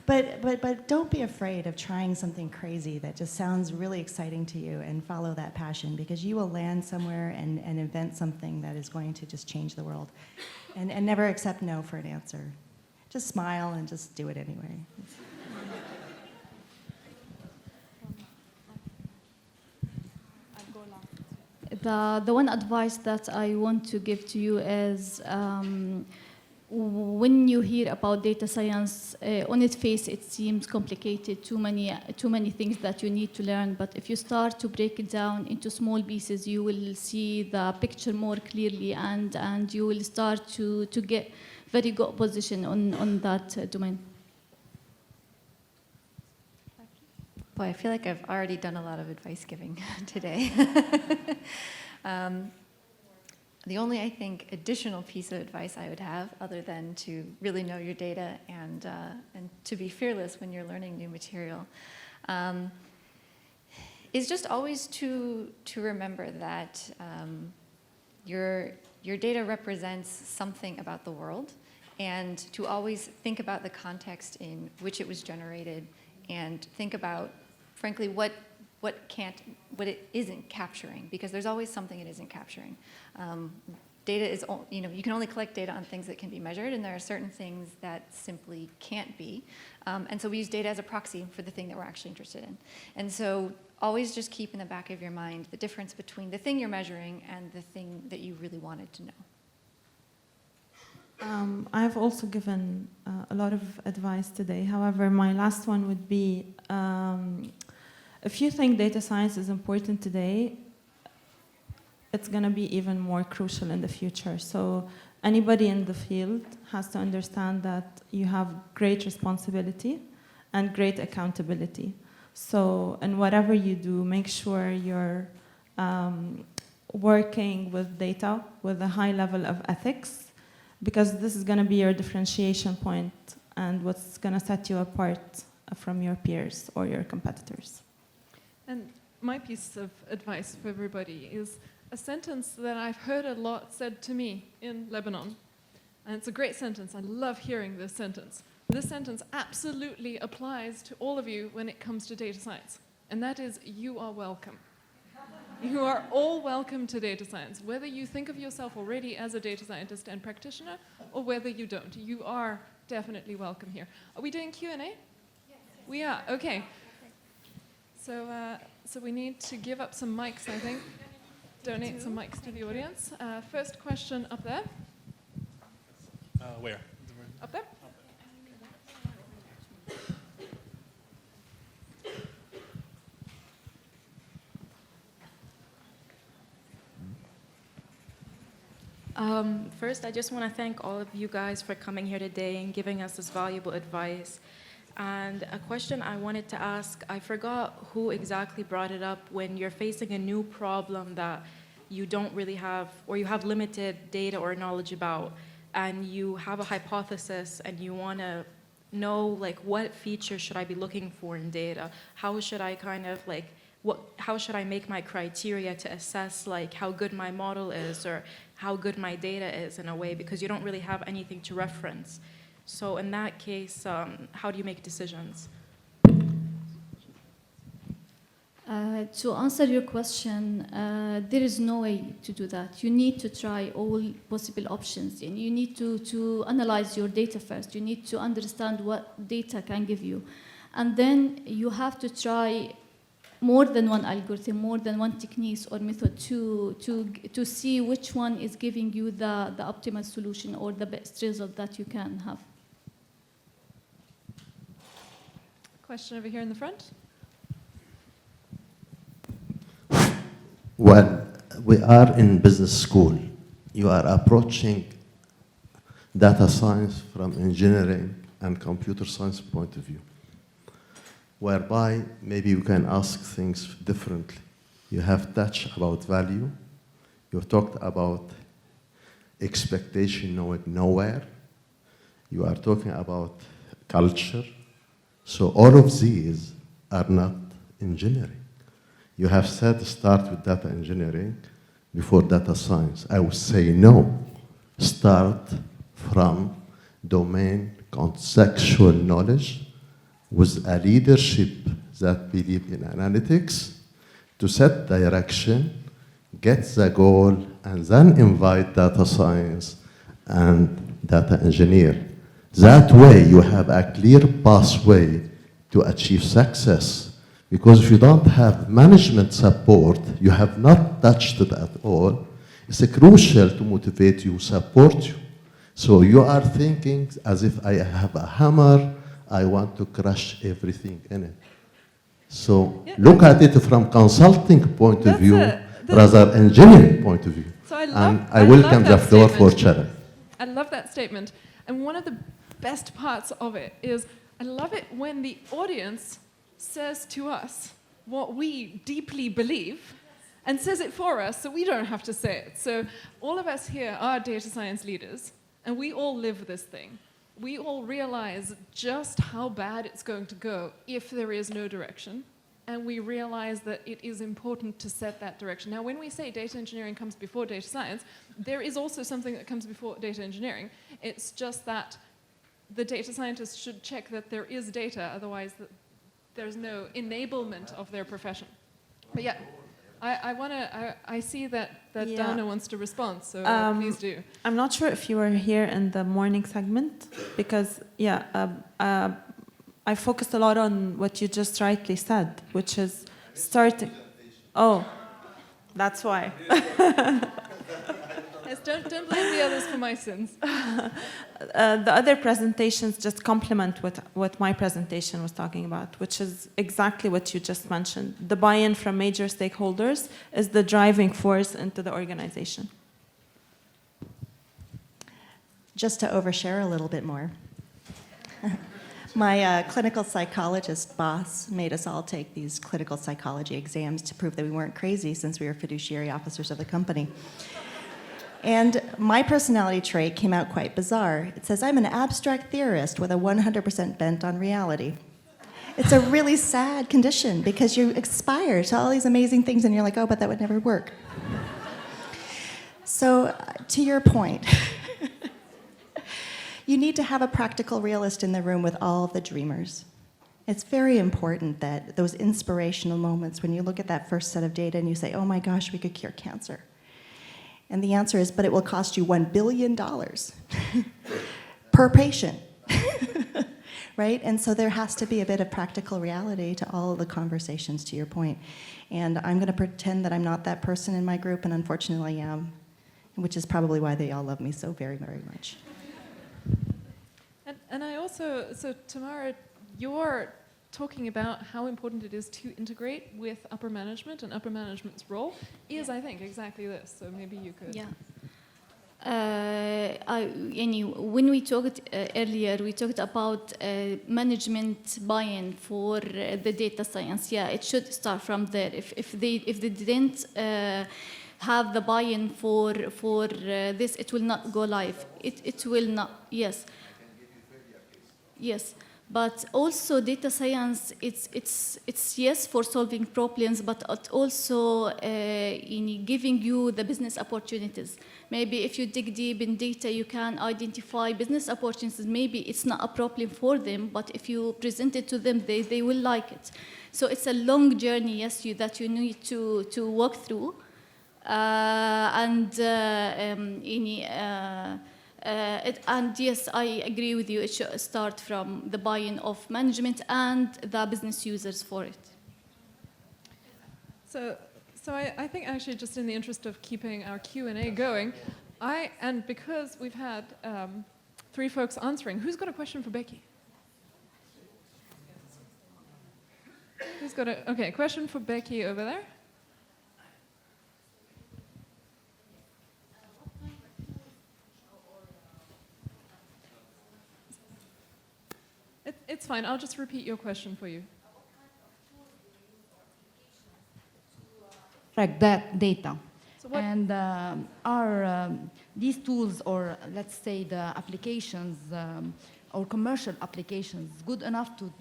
But don't be afraid of trying something crazy that just sounds really exciting to you, and follow that passion, because you will land somewhere and invent something that is going to just change the world. And never accept no for an answer. Just smile and just do it anyway. The one advice that I want to give to you is, when you hear about data science, on its face it seems complicated, too many things that you need to learn. But if you start to break it down into small pieces, you will see the picture more clearly, and you will start to get very good position on that domain. Boy, I feel like I've already done a lot of advice giving today. The only, I think, additional piece of advice I would have, other than to really know your data and to be fearless when you're learning new material, is just always to remember that your data represents something about the world, and to always think about the context in which it was generated, and think about, frankly, what it isn't capturing, because there's always something it isn't capturing. Data is, you can only collect data on things that can be measured, and there are certain things that simply can't be. And so we use data as a proxy for the thing that we're actually interested in. And so always just keep in the back of your mind the difference between the thing you're measuring and the thing that you really wanted to know. I've also given a lot of advice today. However, my last one would be, if you think data science is important today, it's going to be even more crucial in the future. So anybody in the field has to understand that you have great responsibility and great accountability. So in whatever you do, make sure you're working with data with a high level of ethics, because this is going to be your differentiation point and what's going to set you apart from your peers or your competitors. And my piece of advice for everybody is a sentence that I've heard a lot said to me in Lebanon. And it's a great sentence. I love hearing this sentence. This sentence absolutely applies to all of you when it comes to data science. And that is, you are welcome. You are all welcome to data science, whether you think of yourself already as a data scientist and practitioner, or whether you don't. You are definitely welcome here. Are we doing Q&A? Yes. We are, okay. So we need to give up some mics, I think. Donate some mics to the audience. First question up there. Where? Up there. First, I just want to thank all of you guys for coming here today and giving us this valuable advice. And a question I wanted to ask, I forgot who exactly brought it up, when you're facing a new problem that you don't really have, or you have limited data or knowledge about, and you have a hypothesis and you want to know, like, what features should I be looking for in data? How should I kind of, like, how should I make my criteria to assess, like, how good my model is or how good my data is, in a way, because you don't really have anything to reference. So in that case, how do you make decisions? To answer your question, there is no way to do that. You need to try all possible options, and you need to analyze your data first. You need to understand what data can give you. And then you have to try more than one algorithm, more than one technique or method to see which one is giving you the optimal solution or the best result that you can have. Question over here in the front. When we are in business school, you are approaching data science from engineering and computer science point of view, whereby maybe you can ask things differently. You have touched about value. You talked about expectation knowing nowhere. You are talking about culture, So all of these are not engineering. You have said start with data engineering before data science. I would say no. Start from domain contextual knowledge with a leadership that believe in analytics to set direction, get the goal, and then invite data science and data engineer. That way you have a clear pathway to achieve success. Because if you don't have management support, you have not touched it at all, it's crucial to motivate you, support you. So you are thinking as if I have a hammer, I want to crush everything in it. So look at it from consulting point of view rather engineering point of view. So I I welcome the floor for challenge. I love that statement. And one of the best parts of it is I love it when the audience says to us what we deeply believe and says it for us so we don't have to say it. So all of us here are data science leaders and we all live this thing. We all realize just how bad it's going to go if there is no direction. And we realize that it is important to set that direction. Now, when we say data engineering comes before data science, there is also something that comes before data engineering. It's just that the data scientists should check that there is data, otherwise there's no enablement of their profession. But yeah, I see that Yeah. Dana wants to respond, so please do. I'm not sure if you were here in the morning segment, because, I focused a lot on what you just rightly said, which is starting. Oh, that's why. Yes, don't blame the others for my sins. The other presentations just complement what my presentation was talking about, which is exactly what you just mentioned. The buy-in from major stakeholders is the driving force into the organization. Just to overshare a little bit more. My clinical psychologist boss made us all take these clinical psychology exams to prove that we weren't crazy since we were fiduciary officers of the company. And my personality trait came out quite bizarre. It says, I'm an abstract theorist with a 100% bent on reality. It's a really sad condition because you aspire to all these amazing things and you're like, oh, but that would never work. So to your point, you need to have a practical realist in the room with all the dreamers. It's very important that those inspirational moments when you look at that first set of data and you say, oh my gosh, we could cure cancer. And the answer is, but it will cost you $1 billion per patient, right? And so there has to be a bit of practical reality to all of the conversations, to your point. And I'm going to pretend that I'm not that person in my group, and unfortunately I am, which is probably why they all love me so very, very much. And I also, so Tamara, you're talking about how important it is to integrate with upper management, and upper management's role is, I think, exactly this. So maybe you could. Yeah. When we talked earlier, we talked about management buy-in for the data science. Yeah, it should start from there. If they didn't have the buy-in for this, it will not go live. It will not. Yes. Yes. But also data science, it's yes for solving problems, but it also in giving you the business opportunities. Maybe if you dig deep in data, you can identify business opportunities. Maybe it's not a problem for them, but if you present it to them, they will like it. So it's a long journey, yes, that you need to walk through. And yes, I agree with you. It should start from the buy-in of management and the business users for it. So I think actually, just in the interest of keeping our Q&A going, and because we've had 3 folks answering, who's got a question for Becky? Who's got a question for Becky over there? It's fine. I'll just repeat your question for you. Track that data. So what, And are these tools, or let's say the applications, or commercial applications good enough to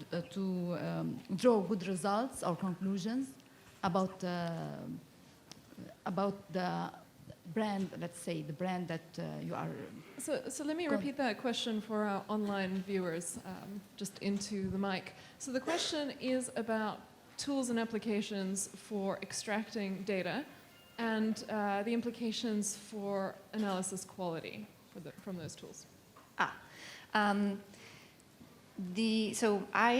draw good results or conclusions about the brand, let's say, the brand that you are... So let me repeat that question for our online viewers, just into the mic. So the question is about tools and applications for extracting data and the implications for analysis quality from those tools. So I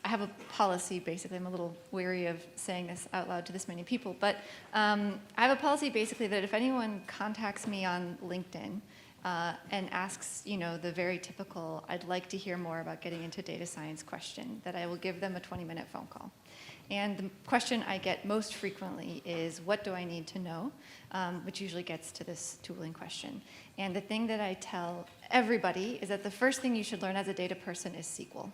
have a policy, basically. I'm a little wary of saying this out loud to this many people, but I have a policy basically that if anyone contacts me on LinkedIn and asks, the very typical, I'd like to hear more about getting into data science question, that I will give them a 20-minute phone call. And the question I get most frequently is, what do I need to know? Which usually gets to this tooling question. And the thing that I tell everybody is that the first thing you should learn as a data person is SQL.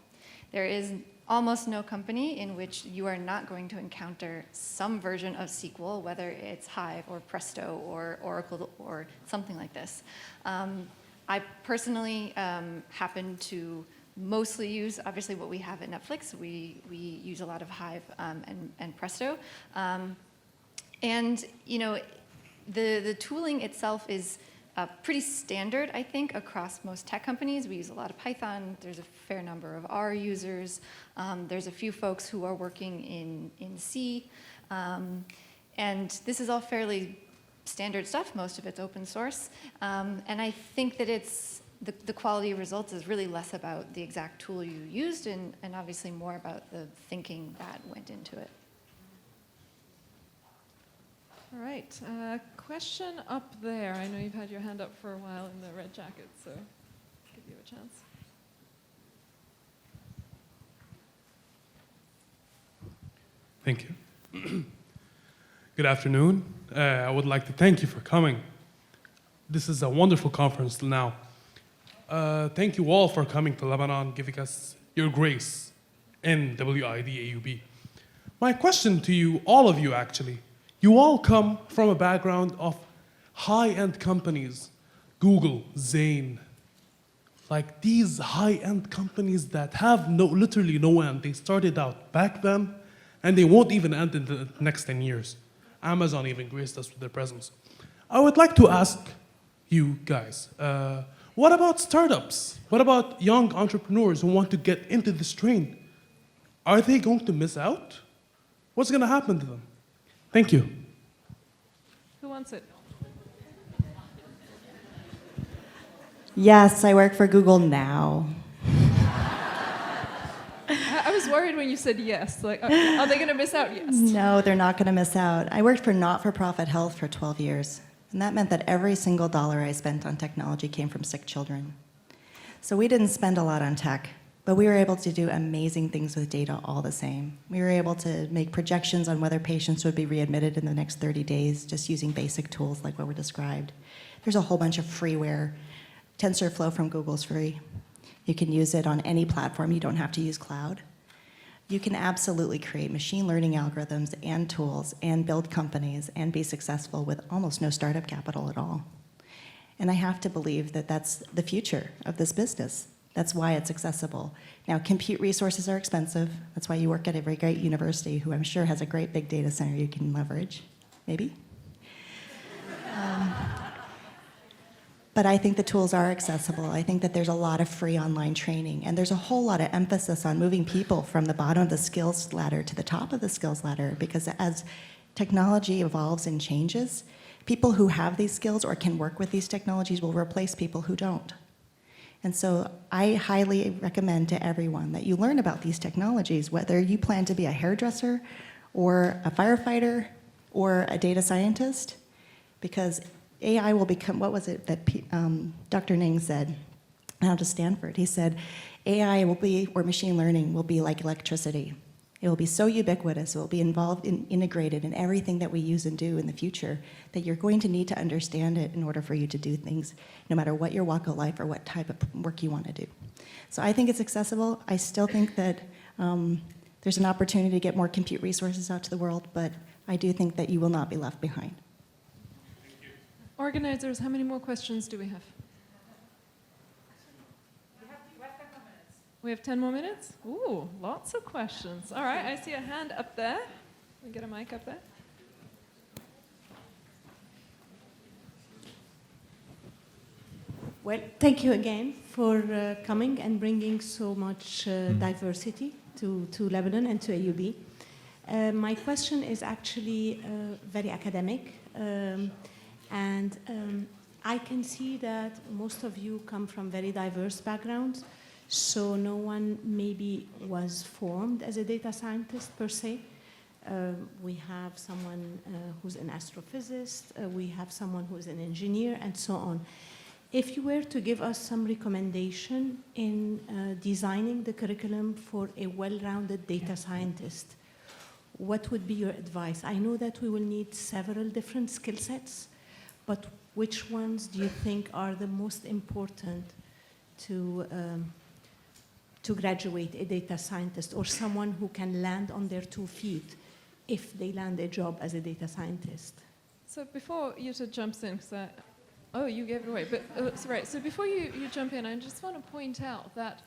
There is almost no company in which you are not going to encounter some version of SQL, whether it's Hive or Presto or Oracle or something like this. I personally happen to mostly use, obviously, what we have at Netflix. We use a lot of Hive and Presto. And, the tooling itself is pretty standard, I think, across most tech companies. We use a lot of Python. There's a fair number of R users. There's a few folks who are working in C. And this is all fairly standard stuff. Most of it's open source. And I think that the quality of results is really less about the exact tool you used and obviously more about the thinking that went into it. All right, question up there. I know you've had your hand up for a while in the red jacket, so I'll give you a chance. Thank you. Good afternoon. I would like to thank you for coming. This is a wonderful conference now. Thank you all for coming to Lebanon, giving us your grace in WID AUB. My question to you, all of you actually, you all come from a background of high-end companies, Google, Zain, like these high-end companies that have literally no end. They started out back then, and they won't even end in the next 10 years. Amazon even graced us with their presence. I would like to ask you guys, what about startups? What about young entrepreneurs who want to get into this train? Are they going to miss out? What's going to happen to them? Thank you. Who wants it? Yes, I work for Google now. I was worried when you said yes. Like, are they going to miss out? Yes. No, they're not going to miss out. I worked for not-for-profit health for 12 years, and that meant that every single dollar I spent on technology came from sick children. So we didn't spend a lot on tech, but we were able to do amazing things with data all the same. We were able to make projections on whether patients would be readmitted in the next 30 days just using basic tools like what were described. There's a whole bunch of freeware. TensorFlow from Google's free. You can use it on any platform. You don't have to use cloud. You can absolutely create machine learning algorithms and tools and build companies and be successful with almost no startup capital at all. And I have to believe that that's the future of this business. That's why it's accessible. Now, compute resources are expensive. That's why you work at a very great university who I'm sure has a great big data center you can leverage, maybe. But I think the tools are accessible. I think that there's a lot of free online training, and there's a whole lot of emphasis on moving people from the bottom of the skills ladder to the top of the skills ladder, because as technology evolves and changes, people who have these skills or can work with these technologies will replace people who don't. And so I highly recommend to everyone that you learn about these technologies, whether you plan to be a hairdresser or a firefighter or a data scientist, because AI will become, what was it that Dr. Ning said out of Stanford? He said, AI will be, or machine learning will be like electricity. It will be so ubiquitous, it will be involved and integrated in everything that we use and do in the future, that you're going to need to understand it in order for you to do things, no matter what your walk of life or what type of work you want to do. So I think it's accessible. I still think that there's an opportunity to get more compute resources out to the world, but I do think that you will not be left behind. Organizers, how many more questions do we have? We have 10 more minutes? Ooh, lots of questions. All right, I see a hand up there. Can we get a mic up there? Well, thank you again for coming and bringing so much diversity to Lebanon and to AUB. My question is actually very academic, and I can see that most of you come from very diverse backgrounds, so no one maybe was formed as a data scientist per se. We have someone who's an astrophysicist, we have someone who's an engineer, and so on. If you were to give us some recommendation in designing the curriculum for a well-rounded data scientist, what would be your advice? I know that we will need several different skill sets, but which ones do you think are the most important to graduate a data scientist or someone who can land on their 2 feet if they land a job as a data scientist? So before Jutta jumps in, because oh, you gave it away. But right. So before you jump in, I just want to point out that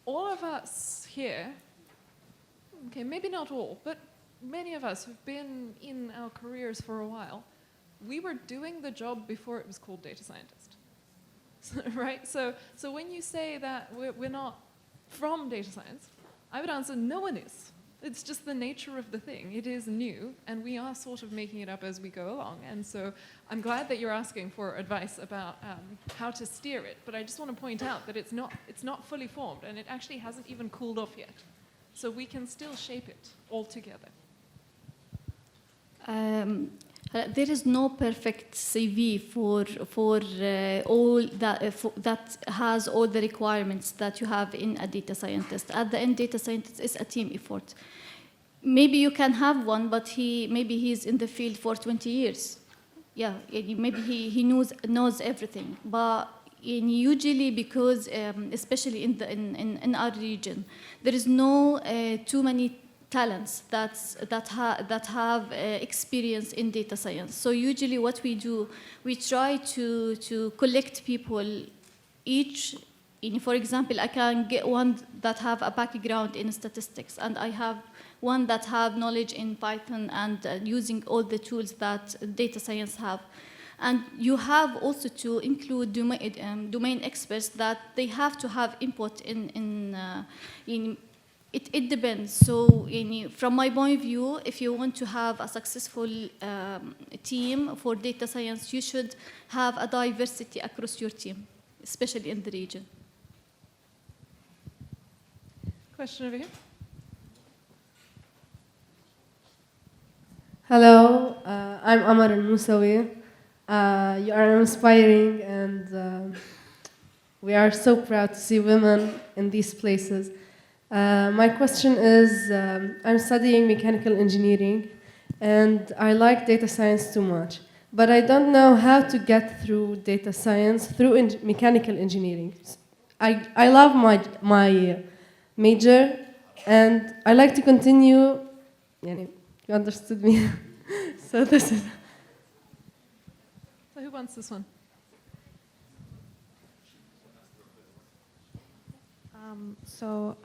all of us here, okay, maybe not all, but many of us who've been in our careers for a while, we were doing the job before it was called data scientist, right? So when you say that we're not from data science, I would answer no one is. It's just the nature of the thing. It is new, and we are sort of making it up as we go along. And so I'm glad that you're asking for advice about how to steer it. But I just want to point out that it's not fully formed, and it actually hasn't even cooled off yet. So we can still shape it all together. There is no perfect CV for all that has all the requirements that you have in a data scientist. At the end, data scientist is a team effort. Maybe you can have one, but maybe he's in the field for 20 years. Yeah, maybe he knows everything. But usually, because especially in our region, there is no too many talents that have experience in data science. So usually what we do, we try to collect people each. For example, I can get one that have a background in statistics, and I have one that have knowledge in Python and using all the tools that data science have. And you have also to include domain experts that they have to have input in It depends. So, from my point of view, if you want to have a successful team for data science, you should have a diversity across your team, especially in the region. Question over here. Hello, I'm Amar al-Musawi. You are inspiring, and we are so proud to see women in these places. My question is, I'm studying mechanical engineering, and I like data science too much, but I don't know how to get through data science through mechanical engineering. I love my major, and I like to continue. You understood me. So this is. So who wants this one? So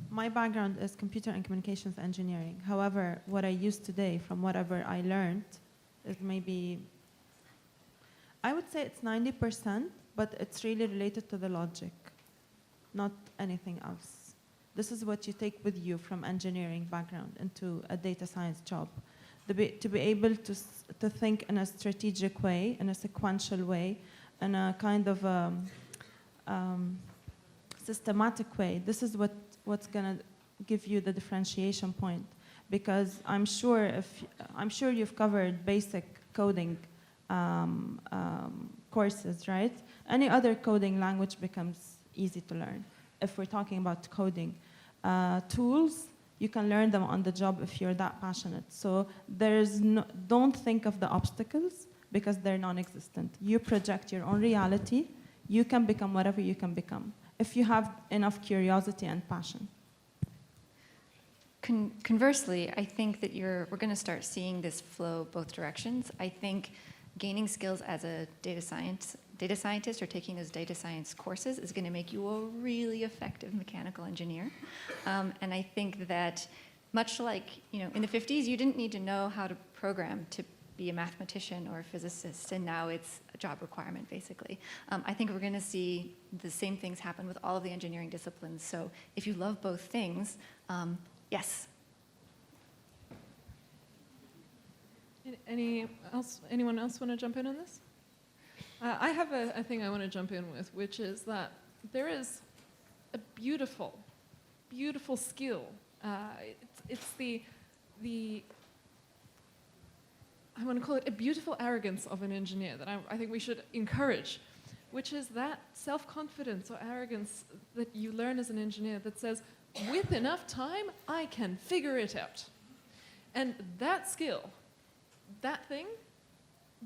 my background is computer and communications engineering. However, what I use today from whatever I learned is maybe, I would say it's 90%, but it's really related to the logic, not anything else. This is what you take with you from engineering background into a data science job. To be able to think in a strategic way, in a sequential way, in a kind of systematic way. This is what's going to give you the differentiation point, because I'm sure you've covered basic coding courses, right? Any other coding language becomes easy to learn. If we're talking about coding tools, you can learn them on the job if you're that passionate. So don't think of the obstacles, because they're non-existent. You project your own reality. You can become whatever you can become if you have enough curiosity and passion. Conversely, I think that we're going to start seeing this flow both directions. I think gaining skills as a data data scientist or taking those data science courses is going to make you a really effective mechanical engineer. And I think that much like, in the 50s, you didn't need to know how to program to be a mathematician or a physicist, and now it's a job requirement, basically. I think we're going to see the same things happen with all of the engineering disciplines. So if you love both things, yes. Anyone else want to jump in on this? I have a thing I want to jump in with, which is that there is a beautiful, beautiful skill. It's the I want to call it a beautiful arrogance of an engineer that I think we should encourage, which is that self-confidence or arrogance that you learn as an engineer that says, with enough time, I can figure it out. And that skill, that thing,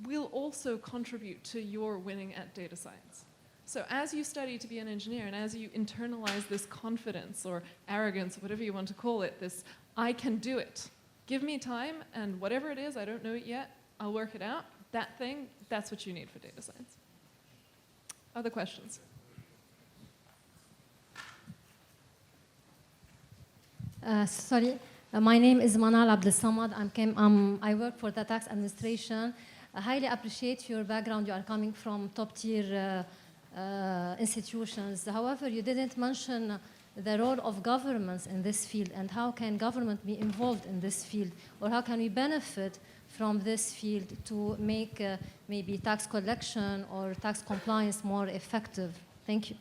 will also contribute to your winning at data science. So as you study to be an engineer and as you internalize this confidence or arrogance, whatever you want to call it, this I can do it. Give me time, and whatever it is, I don't know it yet, I'll work it out. That thing, that's what you need for data science. Other questions? My name is Manal Abdesamad. I work for the tax administration. I highly appreciate your background. You are coming from top-tier institutions. However, you didn't mention the role of governments in this field, and how can government be involved in this field, or how can we benefit from this field to make maybe tax collection or tax compliance more effective? Thank you.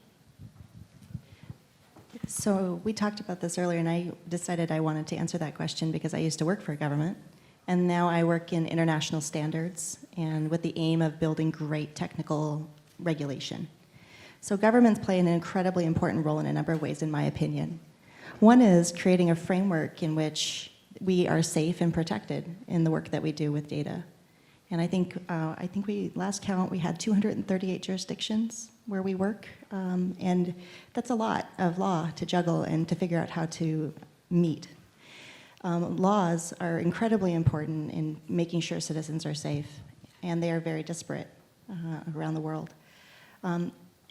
So we talked about this earlier, and I decided I wanted to answer that question because I used to work for a government, and now I work in international standards and with the aim of building great technical regulation. So governments play an incredibly important role in a number of ways, in my opinion. One is creating a framework in which we are safe and protected in the work that we do with data. And I think we last count we had 238 jurisdictions where we work, and that's a lot of law to juggle and to figure out how to meet. Laws are incredibly important in making sure citizens are safe, and they are very disparate around the world.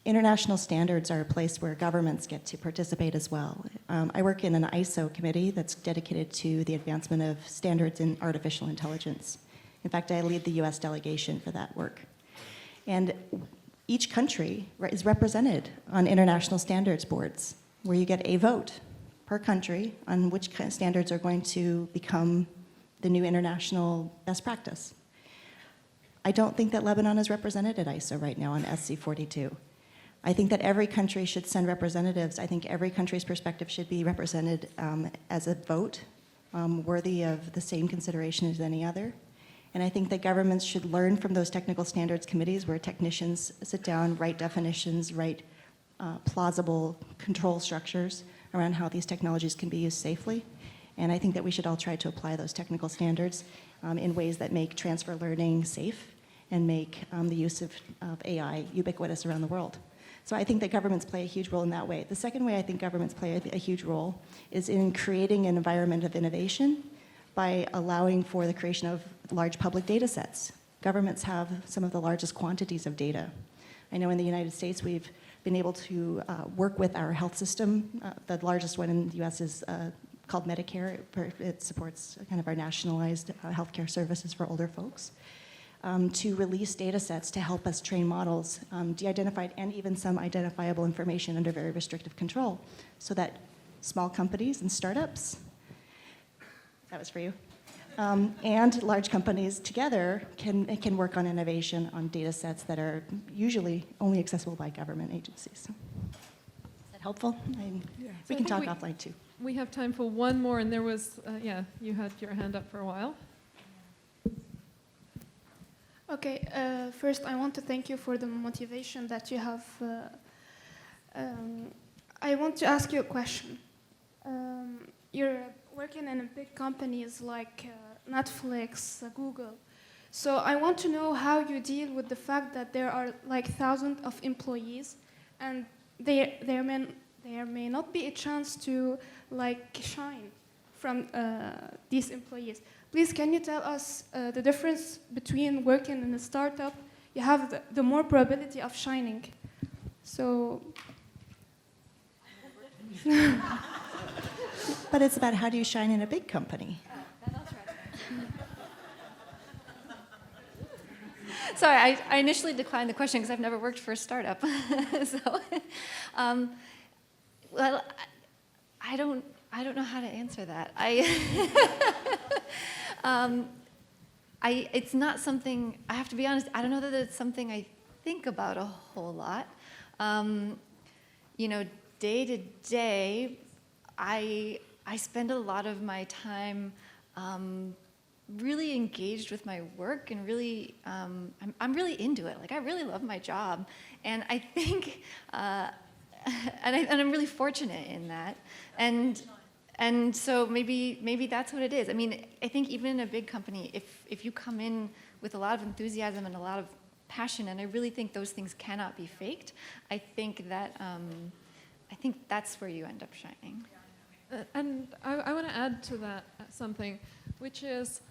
International standards are a place where governments get to participate as well. I work in an ISO committee that's dedicated to the advancement of standards in artificial intelligence. In fact, I lead the US delegation for that work. And each country is represented on international standards boards, where you get a vote per country on which kind of standards are going to become the new international best practice. I don't think that Lebanon is represented at ISO right now on SC 42. I think that every country should send representatives. I think every country's perspective should be represented as a vote, worthy of the same consideration as any other. And I think that governments should learn from those technical standards committees where technicians sit down, write definitions, write plausible control structures around how these technologies can be used safely. And I think that we should all try to apply those technical standards in ways that make transfer learning safe and make the use of AI ubiquitous around the world. So I think that governments play a huge role in that way. The second way I think governments play a huge role is in creating an environment of innovation by allowing for the creation of large public data sets. Governments have some of the largest quantities of data. I know in the United States we've been able to work with our health system. The largest one in the US is called Medicare. It supports kind of our nationalized healthcare services for older folks. To release data sets to help us train models, de-identified and even some identifiable information under very restrictive control, so that small companies and startups, that was for you, and large companies together can work on innovation on data sets that are usually only accessible by government agencies. Is that helpful? We can talk offline too. We have time for one more, and there was, you had your hand up for a while. Okay, first I want to thank you for the motivation that you have. I want to ask you a question. You're working in big companies like Netflix, Google. So I want to know how you deal with the fact that there are like thousands of employees, and there may not be a chance to like shine from these employees. Please, can you tell us the difference between working in a startup? you have the more probability of shining. So. But it's about how do you shine in a big company? Sorry, I initially declined the question because I've never worked for a startup. So, well, I don't know how to answer that. It's not something, I have to be honest, I don't know that it's something I think about a whole lot. You know, day to day, I spend a lot of my time really engaged with my work and really, I'm really into it. Like, I really love my job. And I think, and I'm really fortunate in that. And so maybe that's what it is. I mean, I think even in a big company, if you come in with a lot of enthusiasm and a lot of passion, and I really think those things cannot be faked, I think that's where you end up shining. And I want to add to that something, which is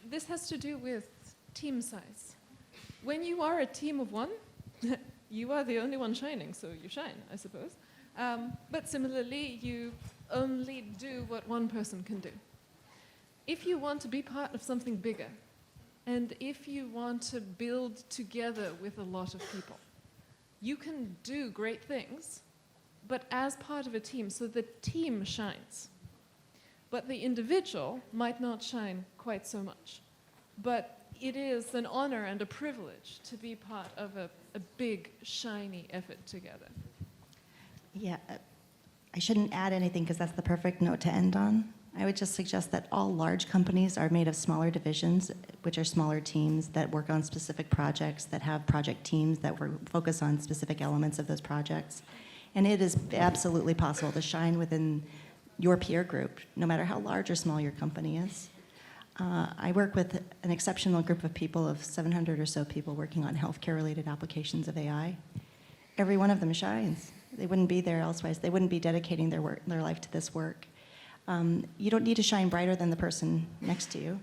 this has to do with team size. When you are a team of one, you are the only one shining, so you shine, I suppose. But similarly, you only do what one person can do. If you want to be part of something bigger, and if you want to build together with a lot of people, you can do great things, but as part of a team, so the team shines. But the individual might not shine quite so much. But it is an honor and a privilege to be part of a big, shiny effort together. Yeah, I shouldn't add anything because that's the perfect note to end on. I would just suggest that all large companies are made of smaller divisions, which are smaller teams that work on specific projects, that have project teams that focus on specific elements of those projects. And it is absolutely possible to shine within your peer group, no matter how large or small your company is. I work with an exceptional group of people, of 700 or so people working on healthcare-related applications of AI. Every one of them shines. They wouldn't be there elsewise. They wouldn't be dedicating their life to this work. You don't need to shine brighter than the person next to you.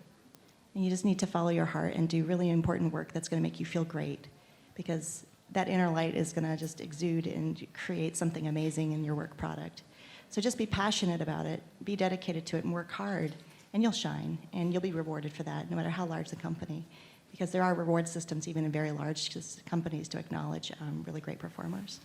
And you just need to follow your heart and do really important work that's going to make you feel great, because that inner light is going to just exude and create something amazing in your work product. So just be passionate about it, be dedicated to it, and work hard, and you'll shine, and you'll be rewarded for that, no matter how large the company, because there are reward systems even in very large companies to acknowledge really great performers.